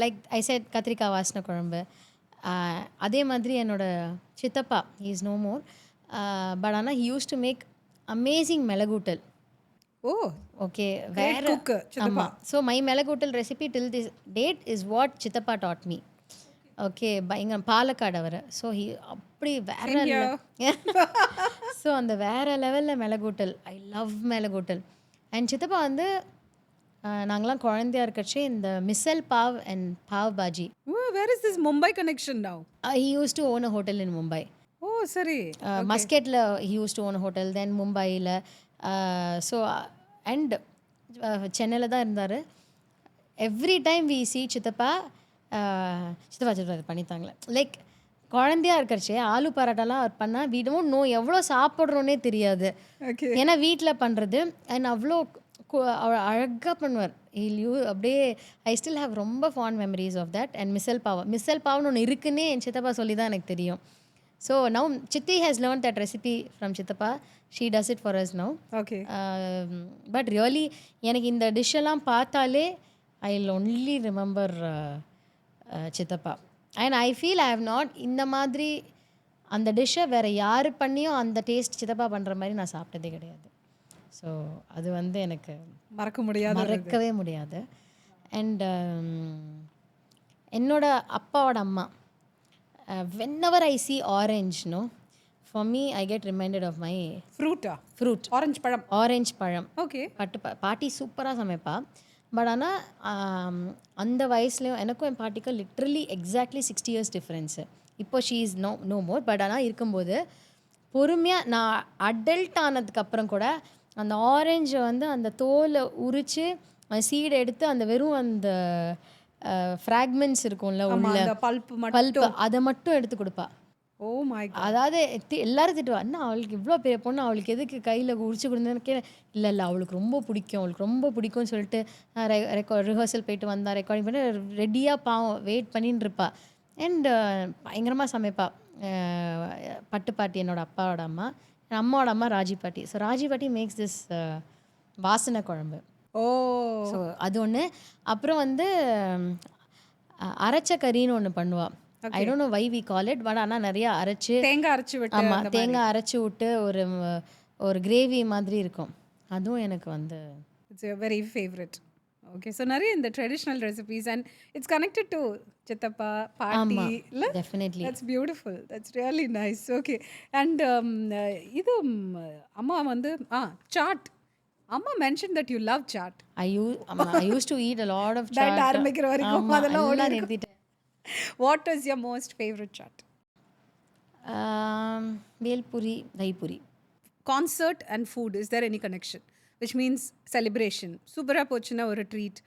S1: Like I said kathirikkai vasanai kuzhambu. அதே மாதிரி என்னோட சித்தப்பா இஸ் நோ மோர், பட் ஆனால் he use to make amazing milagootal.
S2: Oh
S1: okay, வேற ஆமாம். So my milagootal recipe till this date is what chithappa taught me. Okay, பயங்கர பாலக்காடு அவர். So he அப்படி வேற ஸோ அந்த வேற லெவலில் மிளகூட்டல். I love மிளகூட்டல். அண்ட் சித்தப்பா வந்து நாங்களாம் குழந்தையா இருக்கச்சே இந்த misal pav and pav bhaji.
S2: Where is this Mumbai connection now?
S1: He use to own a hotel in Mumbai.
S2: Oh சரி.
S1: மஸ்கெட்டில் he use to own hotel, then மும்பையில். ஸோ அண்ட் சென்னையில் தான் இருந்தார். எவ்ரி டைம் வி சி சித்தப்பா சித்தப்பா பண்ணித்தாங்களே. லைக் குழந்தையா இருக்கிறச்சே ஆலு பரோட்டாலாம் அவர் பண்ணால் வி டோன்ட் நோ எவ்வளோ சாப்பிட்றோன்னே தெரியாது. ஏன்னா வீட்டில் பண்ணுறது. அண்ட் அவ்வளோ அழகாக பண்ணுவார். அப்படியே ஐ ஸ்டில் ஹேவ் ரொம்ப fond memories of that. And misal பாவ்னு ஒன்று இருக்குன்னே என் சித்தப்பா சொல்லி தான் எனக்கு தெரியும். So now chithi has learn that recipe from chithappa. She does it for us now.
S2: Okay.
S1: But really எனக்கு இந்த டிஷ்ஷெல்லாம் பார்த்தாலே I will only remember chithappa. And I feel I have not இந்த மாதிரி அந்த டிஷ்ஷை வேறு யார் பண்ணியும் அந்த டேஸ்ட் சித்தப்பா பண்ணுற மாதிரி நான் சாப்பிட்டதே கிடையாது. ஸோ அது வந்து எனக்கு மறக்கவே முடியாது. அண்ட் என்னோட அப்பாவோட அம்மா whenever I see orange, no, for me I get reminded of my fruit. Orange பழம்.
S2: ஓகே.
S1: பாட்டி சூப்பராக சமைப்பா. பட் ஆனால் அந்த வயசுலேயும் எனக்கும் என் பாட்டிக்கும் லிட்ரலி எக்ஸாக்ட்லி 60 years டிஃப்ரென்ஸு. இப்போ she is no more. But ஆனால் இருக்கும்போது பொறுமையாக நான் அடல்ட் ஆனதுக்கப்புறம் கூட அந்த ஆரஞ்சை வந்து அந்த தோலை உரித்து அந்த சீடை எடுத்து அந்த வெறும் அந்த ஃப்ராக்மெண்ட்ஸ் இருக்கும்ல உள்ள பல்ப்பு அதை மட்டும் எடுத்து கொடுப்பா.
S2: Oh my god.
S1: அதாவது எல்லாரும் திட்டுவா, என்ன அவளுக்கு இவ்வளோ பெரிய பொண்ணு அவளுக்கு எதுக்கு கையில் உரிச்சு கொடுத்தேன்னு கேட்க. இல்லை அவளுக்கு ரொம்ப பிடிக்கும்னு சொல்லிட்டு ரிஹர்சல் போயிட்டு வந்தா, ரெக்கார்டிங் பண்ணி ரெடியாக பாவம் வெயிட் பண்ணின்னு இருப்பா. அண்ட் பயங்கரமாக சமைப்பா. பட்டு பாட்டி என்னோட அப்பாவோட அம்மா, என் அம்மாவோட அம்மா ராஜி பாட்டி. ஸோ ராஜி பாட்டி மேக்ஸ் திஸ் வாசனை குழம்பு.
S2: ஓ
S1: ஸோ அது ஒன்று. அப்புறம் வந்து அரைச்ச கறின்னு ஒன்று பண்ணுவாள். I don't know why we call it. But ஆனால் நிறையா தேங்காய் அரைச்சி விட்டு ஆமாம் தேங்காய் அரைச்சி விட்டு ஒரு கிரேவி மாதிரி இருக்கும். அதுவும் எனக்கு வந்து
S2: it's very favourite. Okay. So நிறைய இந்த traditional recipes and it's connected to சித்தப்பா பாட்டி இல்லை?
S1: Definitely.
S2: That's beautiful. That's really nice. Okay. And இது அம்மா வந்து chat. Amma mentioned that you love chaat.
S1: I used to eat a lot of chaat.
S2: That ஆரம்பிக்கிற வரைக்கும் அதெல்லாம் நிறுத்திட்டேன். What is your most favorite chaat?
S1: Belpuri, Daipuri.
S2: Concert and food, is there any connection? Which means celebration. Supera pochina or a treat.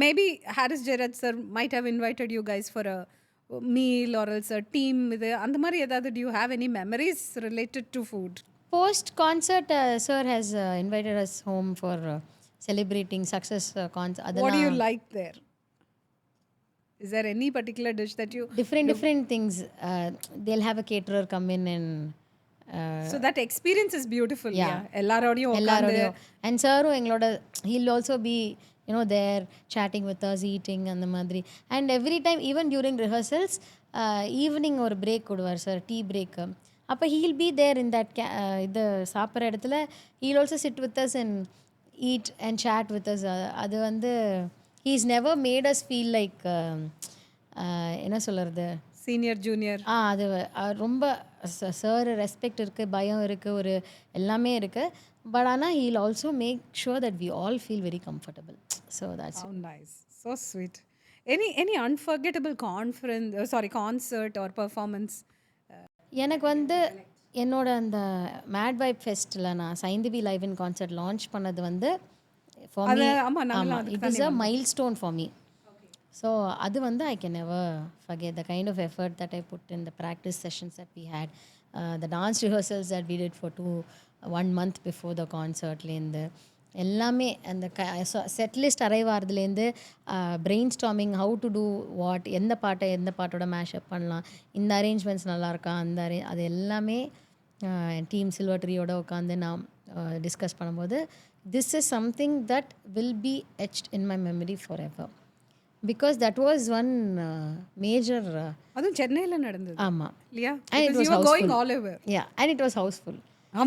S2: Maybe Harris Gerard sir might have invited you guys for a meal or else a team. அந்த மாதிரி ஏதாவது do you have any memories related to food?
S1: Post concert sir has invited us home for celebrating success concert.
S2: What do you like there? Is there any particular dish that you
S1: different things? They'll have a caterer come in and
S2: So that experience is beautiful. Yeah. எல்லாரோடையும் உட்கார்ந்து
S1: எல்லாரோடையும் and சாரும் எங்களோட he'll also be you know there chatting with us eating அந்த மாதிரி and every time even during rehearsals evening ஒரு break கொடுவார் sir tea break அப்போ he'll be there in that இது சாப்பிட்ற இடத்துல he'll also sit with us and eat and chat with us அது வந்து he is never made us feel like என்ன சொல்கிறது
S2: சீனியர் ஜூனியர்.
S1: அது ரொம்ப சார் ரெஸ்பெக்ட் இருக்குது, பயம் இருக்குது, ஒரு எல்லாமே இருக்குது. பட் ஆனால் he'll also make sure that we all feel very comfortable. So that's
S2: How nice. So sweet. Any unforgettable concert or performance?
S1: எனக்கு வந்து என்னோட அந்த மேட் வைப் ஃபெஸ்ட்டில் நான் Saindhavi live in concert launch பண்ணது வந்து ஃபார் மீ
S2: ஆமா, நாங்களாம்
S1: ஆமாம் it is a milestone for me. So அது வந்து I can never forget the kind of effort that I put in the practice sessions that we had the dance rehearsals that we did for 1 month before the கான்சர்ட்லேருந்து எல்லாமே அந்த set list arrive ஆகிறதுலேருந்து brainstorming how to do what எந்த பாட்டோட mashup பண்ணலாம், இந்த arrangements நல்லாயிருக்கா, அது எல்லாமே டீம் சில்வர் ட்ரீயோட உட்காந்து நான் டிஸ்கஸ் பண்ணும்போது this is something that will B etched in my memory for ever because that was one major.
S2: அதுவும் சென்னையில் நடந்தது.
S1: ஆமாம்.
S2: இல்லையா?
S1: And it was
S2: you were going
S1: houseful.
S2: all over.
S1: Yeah, and it was houseful.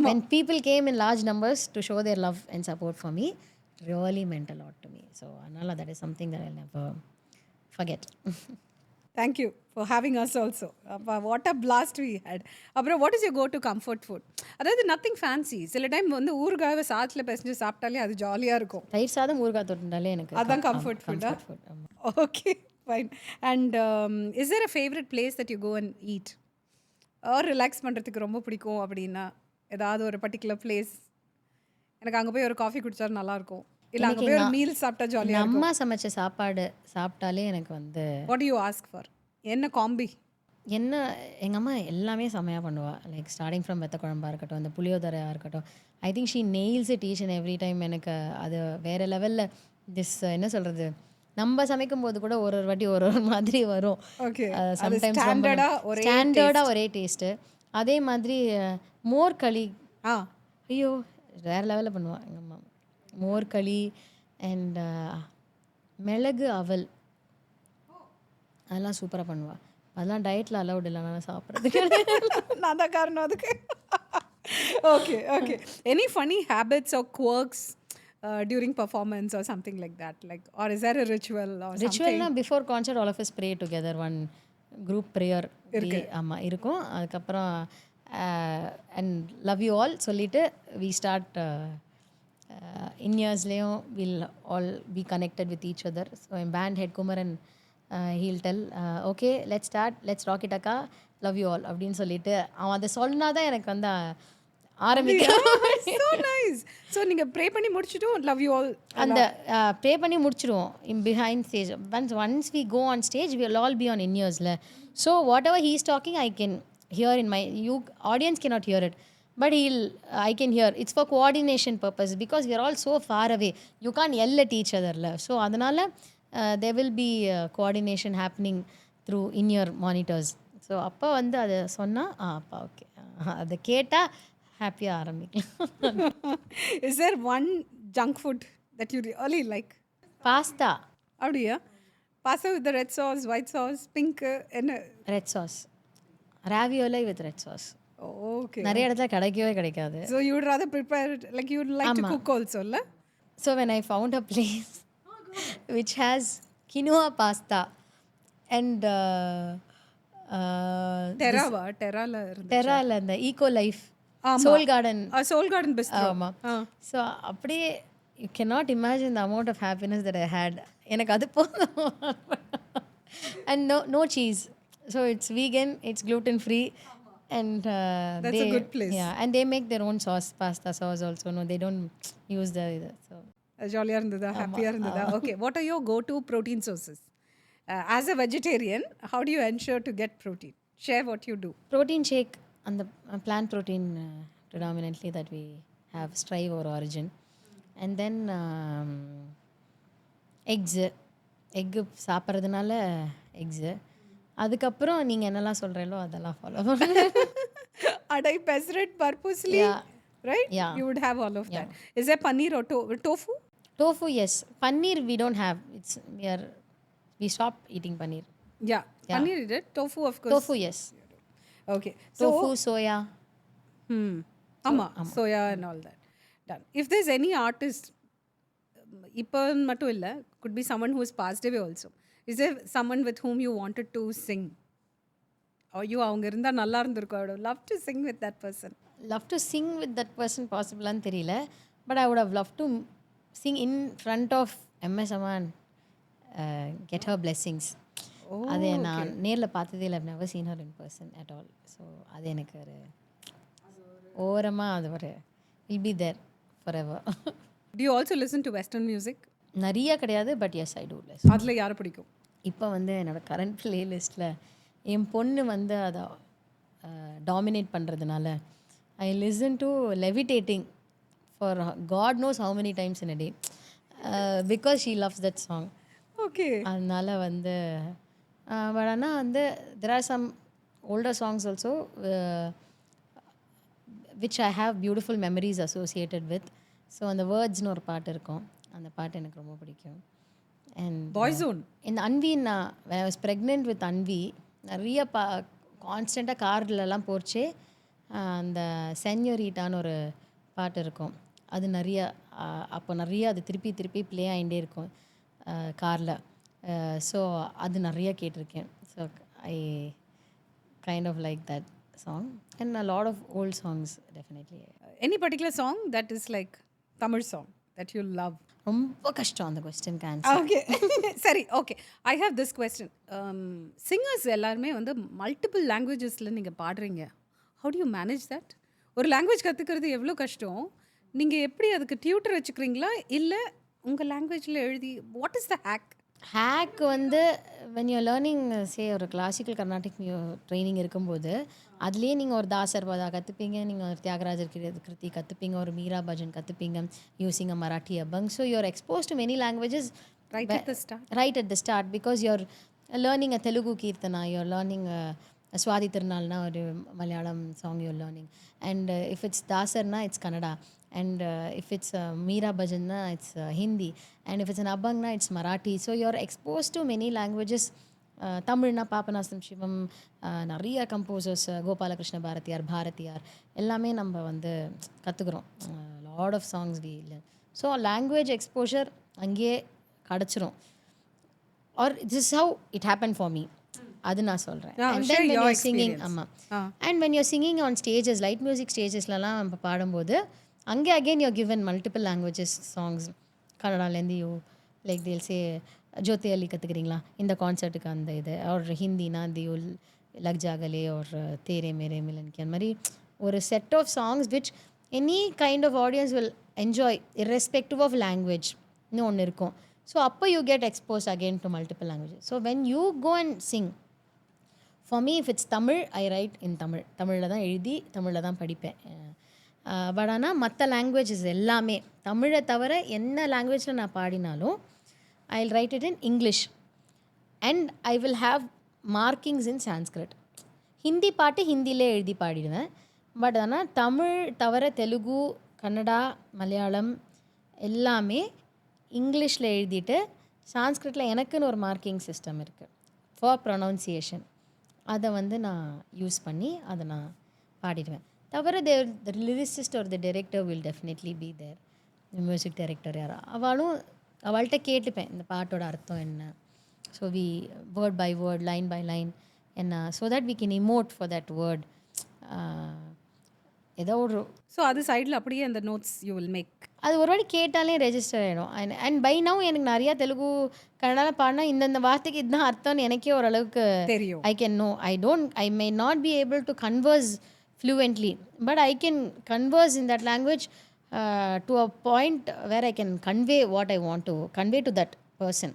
S1: When people came in large numbers to show their love and support for me, it really meant a lot to me. So Anala, that is something that I'll never forget.
S2: Thank you for having us also. What a blast we had. அப்புறம் what is your go to comfort food? அதாவது nothing fancy. சில time வந்து ஊறுகாவை சாதத்தில் பிசைஞ்சு சாப்பிட்டாலே அது ஜாலியாக இருக்கும்.
S1: தயிர் சாதம் ஊறுகாய் தொட்டுண்டாலே எனக்கு
S2: அதான் comfort food. Okay, fine. And is there a favorite place that you go and eat? or relax பண்ணுறதுக்கு ரொம்ப பிடிக்கும் அப்படின்னா ஏதாவது ஒரு பர்டிகுலர் பிளேஸ், எனக்கு அங்கே போய் ஒரு காஃபி குடிச்சா நல்லாயிருக்கும், இல்லை அங்கே போய் ஒரு மீல் சாப்பிட்டா ஜாலியாக இருக்கும்.
S1: அம்மா சமைச்ச சாப்பாடு சாப்பிட்டாலே எனக்கு வந்து
S2: வாட் யூ ஆஸ்க் ஃபார்? என்ன காம்பி?
S1: என்ன எங்கள் அம்மா எல்லாமே செமையாக பண்ணுவாள். லைக் ஸ்டார்டிங் ஃப்ரம் வெத்த குழம்பாக இருக்கட்டும், அந்த புளியோதரையாக இருக்கட்டும், I think she nails it each and every time. எனக்கு அது வேறு லெவலில் என்ன சொல்கிறது, நம்ம சமைக்கும் போது கூட ஒரு வாட்டி ஒரு மாதிரி வரும். சம்டைம்ஸ் ஸ்டாண்டர்டாக ஒரே டேஸ்ட்டு. அதே மாதிரி மோர் களி, ஐயோ வேறு லெவலில் பண்ணுவாள் எங்கள் அம்மா. மோர் களி அண்ட் மிளகு அவல் அதெல்லாம் சூப்பராக பண்ணுவாள். அதெல்லாம் டயட்டில் அலவுட் இல்லை, நான் சாப்பிட்றதுக்கு
S2: நான் தான் காரணம் அதுக்கு. Okay okay. Any funny habits or quirks during performance or something like that, like, or is there a ritual or something?
S1: Ritual na before concert all of us pray together, one group prayer ஆமா இருக்கும். அதுக்கப்புறம் and love you all சொல்லிட்டு we start in yearsலயும் we'll all be connected with each other. So in band head Kumaran he'll tell okay let's start, let's rock it akka, love you all அப்படின்னு சொல்லிட்டு அவன் அதை சொன்னாதான் எனக்கு வந்து ஆரம்பிக்கும்.
S2: So nice. So நீங்க ப்ரே பண்ணி முடிச்சிட்டோம் love you all
S1: அந்த ப்ரே பண்ணி முடிச்சிடுவோம் in behind stage. Once we go on stage we will all be on in-earsல. So whatever he is talking I can hear in my, you audience cannot hear it, but I can hear. It's for coordination purpose because we are all so far away, you can't yell at each other la. So அதனால there will be coordination happening through in-ear monitors. So அப்போ வந்து அதை சொன்னால் அப்பா okay அதை கேட்டால் ஹாப்பியாக ஆரம்பிக்கலாம்.
S2: Is there one junk food that you really like?
S1: Pasta.
S2: அப்படியா? Pasta with the red sauce, white sauce, pink என்ன?
S1: Red sauce, ravioli with red sauce.
S2: Okay.
S1: நிறைய இடத்துல கிடைக்கவே கிடைக்காது.
S2: So you would rather prepare, like you would like to cook also, la?
S1: So when I found a place which has quinoa pasta and டெரால அந்த Eco Life Soul Garden
S2: bistro.
S1: ஆமாம். So அப்படியே you cannot imagine the amount of happiness that I had. எனக்கு அது போதும். And no cheese, so it's vegan, it's gluten free, and
S2: that's a good place.
S1: Yeah, and they make their own sauce, pasta sauce also. No, they don't use the so
S2: ஜாலியாக இருந்ததா, ஹாப்பியாக இருந்ததா? Okay, what are your go-to protein sources? As a vegetarian, how do you ensure to get protein? Share what you do.
S1: Protein shake and the plant protein predominantly that we have, strive or origin, and then eggs சாப்பிட்றதுனால x. அதுக்கப்புறம் நீங்கள் என்னெல்லாம் சொல்கிறீங்களோ அதெல்லாம் follow பண்ணுங்க.
S2: adai pesret purposely,
S1: Yeah.
S2: right?
S1: Yeah.
S2: You would have all of that. Is there paneer or tofu?
S1: Tofu, yes. Paneer we don't have. We stopped eating paneer.
S2: Yeah,
S1: Yeah.
S2: paneer is it. Tofu, of course.
S1: Tofu, yes.
S2: Okay. So,
S1: Tofu, soya.
S2: ama, soya and all that. Done. If there's any artist, இப்போ மட்டும் இல்லை, could be someone who has passed away also. Is there someone with whom you wanted to sing? ஐயோ அவங்க இருந்தால் நல்லா இருந்திருக்கும். I would have loved to sing with that person.
S1: Love to sing with that person possibleான்னு தெரியல. But I would have loved to sing in front of MS Amma and get her blessings. அது நான் நேரில் பார்த்ததே இல்லை. I've never seen her in person at all. So அது எனக்கு ஒரு ஓரமாக அது ஒரு will be there forever.
S2: Do you also listen to Western music?
S1: நிறைய கிடையாது, but yes I do less.
S2: அதில் யாரை பிடிக்கும்?
S1: இப்போ வந்து என்னோடய கரண்ட் ப்ளேலிஸ்ட்டில் என் பொண்ணு வந்து அதை டாமினேட் பண்ணுறதுனால I listen to levitating for god knows how many times in a day because she loves that song.
S2: Okay.
S1: அதனால் வந்து பட் ஆனால் வந்து there are some older songs also which I have beautiful memories associated with. So அந்த வேர்ட்ஸ்னு ஒரு பாட்டு இருக்கும், அந்த பாட்டு எனக்கு ரொம்ப பிடிக்கும். அண்ட்
S2: பாய்ஸோன்
S1: இந்த அன்வி நான் when I was pregnant with Anvi நிறைய கான்ஸ்டண்ட்டாக கார்லலாம் போச்சே அந்த சென்யோரிட்டான்னு ஒரு பாட்டு இருக்கும். அது நிறைய அப்போ நிறைய அது திருப்பி திருப்பி ப்ளே ஆகிட்டே இருக்கும் காரில். ஸோ அது நிறைய கேட்டிருக்கேன். So I kind of like that song and a lot of old songs definitely.
S2: Any particular song that is like Tamil song that you love?
S1: ரொம்ப கஷ்டம் அந்த கொஸ்டின் ஆன்சர்.
S2: ஓகே சரி. Okay, I have this question. Singers எல்லாருமே வந்து multiple லாங்குவேஜஸில் நீங்கள் பாடுறீங்க. How to you manage that? ஒரு language கற்றுக்கிறது எவ்வளோ கஷ்டம். நீங்கள் எப்படி அதுக்கு டியூட்டர் வச்சுக்கிறீங்களா இல்லை உங்கள் லாங்குவேஜில் எழுதி? வாட் இஸ் த ஹேக்
S1: வந்து வென் யூ லேர்னிங் சே ஒரு கிளாசிக்கல் கர்நாடிக் ட்ரைனிங் இருக்கும்போது அதுலேயே நீங்கள் ஒரு தாசர் பாதா கற்றுப்பீங்க, நீங்கள் ஒரு தியாகராஜர் கிருதி கற்றுப்பீங்க, ஒரு மீரா பஜன் கற்றுப்பீங்க யூஸிங் அ மராட்டி அபங். So you're expose to many languages
S2: right at the start
S1: because you're learning a Telugu Kirtana, you're learning Swadi Tirunalna or Malayalam song you're learning, and if it's Dasarna it's Kannada, and if it's Meera Bhajanna it's Hindi, and if it's an Abangna it's Marathi. So you're exposed to many languages. தமிழ்னா பாபநாசம் சிவம், நிறைய composers, Gopalakrishna Bharathiyar எல்லாமே நம்ம வந்து கற்றுக்குறோம். Lot of songs we learn. So language exposure அங்கேயே கிடச்சிரும். Or this how it happen for me, அது நான் சொல்கிறேன். And then when you're singing, ஆமாம், and when you're singing on stages, light music ஸ்டேஜஸ்லலாம் நம்ம பாடும்போது அங்கே again you're given multiple languages songs. கன்னடாலேருந்து யூ லைக் தேல் சே ஜோதி அலி கற்றுக்குறீங்களா இந்த கான்சர்ட்டுக்கு அந்த இது, ஒரு ஹிந்தினா தியுல் லக் ஜாகலே ஒரு தேரே மேரே மிலன்கி, அந்த மாதிரி ஒரு set of songs which any kind of audience will enjoy irrespective of லாங்குவேஜ்னு ஒன்று இருக்கும். ஸோ அப்போ you get expose again to multiple languages. So when you go and sing, for me if it's Tamil I write in Tamil, தமிழில் தான் எழுதி தமிழில் தான் படிப்பேன். பட் ஆனால் மற்ற லாங்குவேஜஸ் எல்லாமே தமிழை தவிர என்ன லாங்குவேஜில் நான் பாடினாலும் I'll write it in English and I will have markings in Sanskrit. Hindi பாட்டு ஹிந்திலே எழுதி பாடிடுவேன். பட் ஆனால் தமிழ் தவிர தெலுங்கு, கன்னடா, மலையாளம் எல்லாமே இங்கிலீஷில் எழுதிட்டு சான்ஸ்கிரிட்டில் எனக்குன்னு ஒரு மார்க்கிங் சிஸ்டம் இருக்குது ஃபார் ப்ரொனவுன்சியேஷன். அதை வந்து நான் யூஸ் பண்ணி அதை நான் பாடிடுவேன். தவிர த லிரிசிஸ்ட் ஒரு the director will definitely be there. Music director யாரோ அவள்கிட்ட கேட்டுப்பேன் இந்த பாட்டோட அர்த்தம் என்ன. So we word by word, line by line என்ன, so that we can emote for that word. ஏதோ ஒரு
S2: ஸோ அது சைடில் அப்படியே அந்த நோட்ஸ் யூ வில் மேக்.
S1: அது ஒரு வாட்டி கேட்டாலே ரெஜிஸ்டர் ஆகிடும். அண்ட் பை நவ் எனக்கு நிறையா தெலுங்கு கன்னடாவில் பாடினா இந்தந்த வார்த்தைக்கு இதுதான் அர்த்தம்னு எனக்கே ஓரளவுக்கு
S2: தெரியும்.
S1: I can know. I may not be able to converse fluently, but I can converse in that language to a point where I can convey what I want to convey to that person.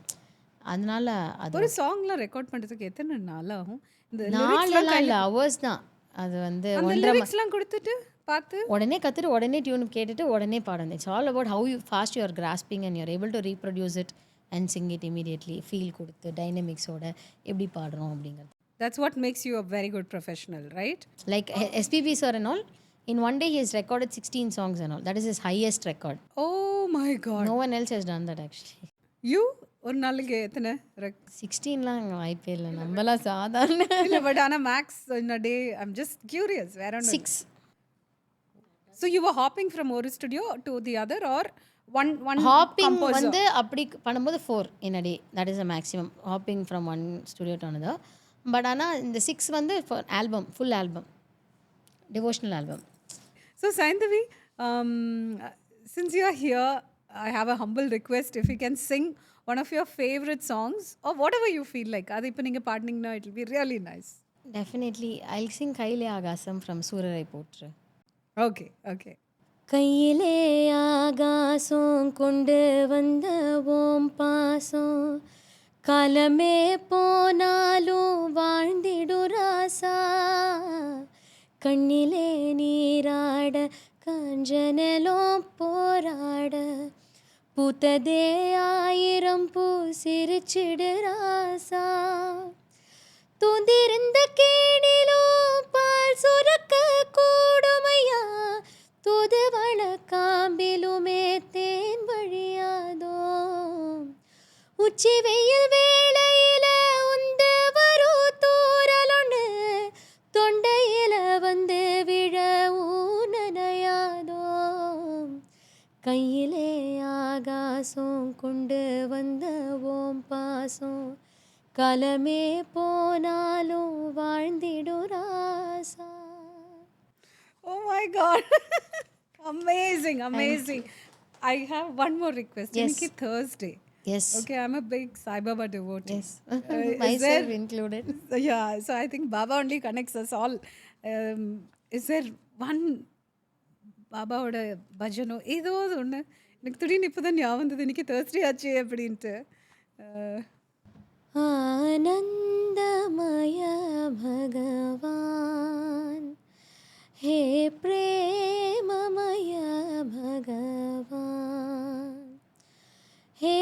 S1: அதனால அது
S2: ஒரு சாங்லாம் record பண்ணுறதுக்கு எத்தனை நாள் ஆகும்? இந்த
S1: நாளெல்லாம் இல்லை, ஹவர்ஸ் தான். அது வந்து
S2: லிரிக்ஸ்லாம் கொடுத்துட்டு பார்த்து
S1: உடனே கற்றுட்டு உடனே டியூன் கேட்டுட்டு உடனே பாடணும். It's all about how you fast you are grasping and you are able to reproduce it and Singh it immediately. Feel கொடுத்து டைனமிக்ஸோட எப்படி பாடுறோம் அப்படிங்கிறது.
S2: That's what makes you a very good professional, right?
S1: Like SPB sir and all, in one day he has recorded 16 songs and all. That is his highest record.
S2: Oh my God.
S1: No one else has done that actually.
S2: You ஒரு நாளைக்கு எத்தனை
S1: 16லாம் அங்கே வாய்ப்பே இல்லை, நம்மலாம் சாதாரண.
S2: இல்லை but ஆனால் max in a day I'm just curious வேற ஒன்று
S1: 6.
S2: So you are hopping from ஒரு studio to the other or one
S1: hopping வந்து அப்படி பண்ணும்போது 4 in a day. That is a maximum. Hopping from one studio to another. But ஆனால் இந்த 6 வந்து album, full album, devotional album.
S2: So Saindavi, since you are here, I have a humble request. If you can sing one of your favorite songs or whatever you feel like, அது இப்போ நீங்கள் பாடினீங்கன்னா it will be really nice.
S1: Definitely I'll sing கையிலே ஆகாசம் from சூரரை போற்று.
S2: Okay, okay.
S1: கையிலே ஆகாசம் கொண்டு வந்த ஓம் பாசம், காலமே போனாலும் வாழ்ந்திடு ராசா, கண்ணிலே நீராட காஞ்சனலும் போராட, பூத்ததே 1000 பூ சிரிச்சிடு ராசா, தூந்திருந்த கேணிலும் பால் சுரக்க கூடுமையா, தூதுவள காம்பிலுமே தேன் வழியாதோ, உச்சி வெயில் வேளையில உந்து வரும் தூரலொன்னு, தொண்டையில வந்து விழ ஊனனையாதோ, கையிலே ஆகாசம் கொண்டு வந்த ஓம் பாசம், காலமே போனாலும் வாழ்ந்திடு ராசா.
S2: Oh my God. Amazing, amazing. I have one more request.
S1: Yes.
S2: இன்னைக்கு Thursday.
S1: Yes.
S2: Okay, I'm a big Sai Baba devotee.
S1: Yes.
S2: Is
S1: Myself
S2: there-
S1: included.
S2: Yeah, so I think Baba only connects us all. Is there one பாபாவோட பஜனோ ஏதோ ஒன்று எனக்கு திடீர்னு இப்போ தான் ஞாபகம் வந்தது, இன்னைக்கு தேர்ஸ்டே ஆச்சு அப்படின்ட்டு.
S1: आनंदमय भगवान, हे प्रेममय भगवान, हे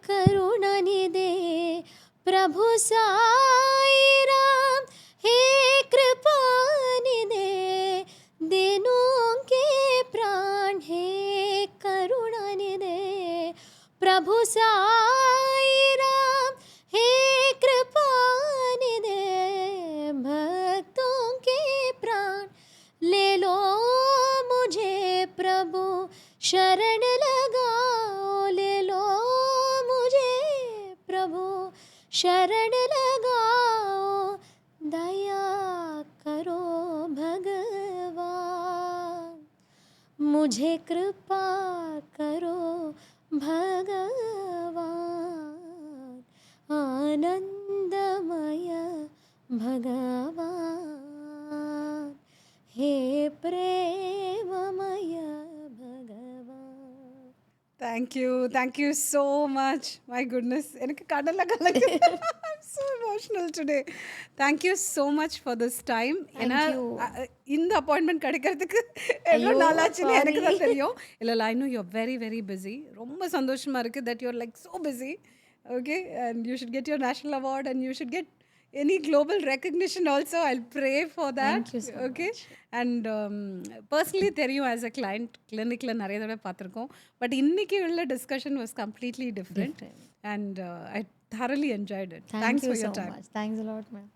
S1: करुणानिधे प्रभु साई राम, हे कृपानिधे दीनों के प्राण, हे करुणानिधे प्रभु साई राम, हे कृपानिधे भक्तों के प्राण, ले लो मुझे प्रभु शरण लगाओ, ले लो मुझे प्रभु शरण लगाओ, दया करो भगवान, मुझे कृपा करो भगवान, आनंदमय भगवान, हे प्रेममय भगवान.
S2: Thank you so much. My goodness, எனக்கு கடல்ல கலக்கு. I'm so emotional today. Thank you so much for this time. ஏன்னா இந்த அப்பாயின்மெண்ட் கிடைக்கிறதுக்கு எவ்வளோ நாளாச்சுன்னு எனக்கு தான் தெரியும். இல்லை I know you're very very busy. ரொம்ப சந்தோஷமாக இருக்குது that you're like so busy. Okay, and you should get your national award and you should get any global recognition also. I'll pray for that.
S1: Thank you so
S2: okay much. And personally தெரியும் as a client clinicல நிறைய தடவை பார்த்துருக்கோம், but இன்னைக்கு உள்ள discussion was completely different. And I thoroughly enjoyed it.
S1: Thank
S2: Thanks
S1: you
S2: for your
S1: so
S2: time.
S1: much. Thanks a lot, ma'am.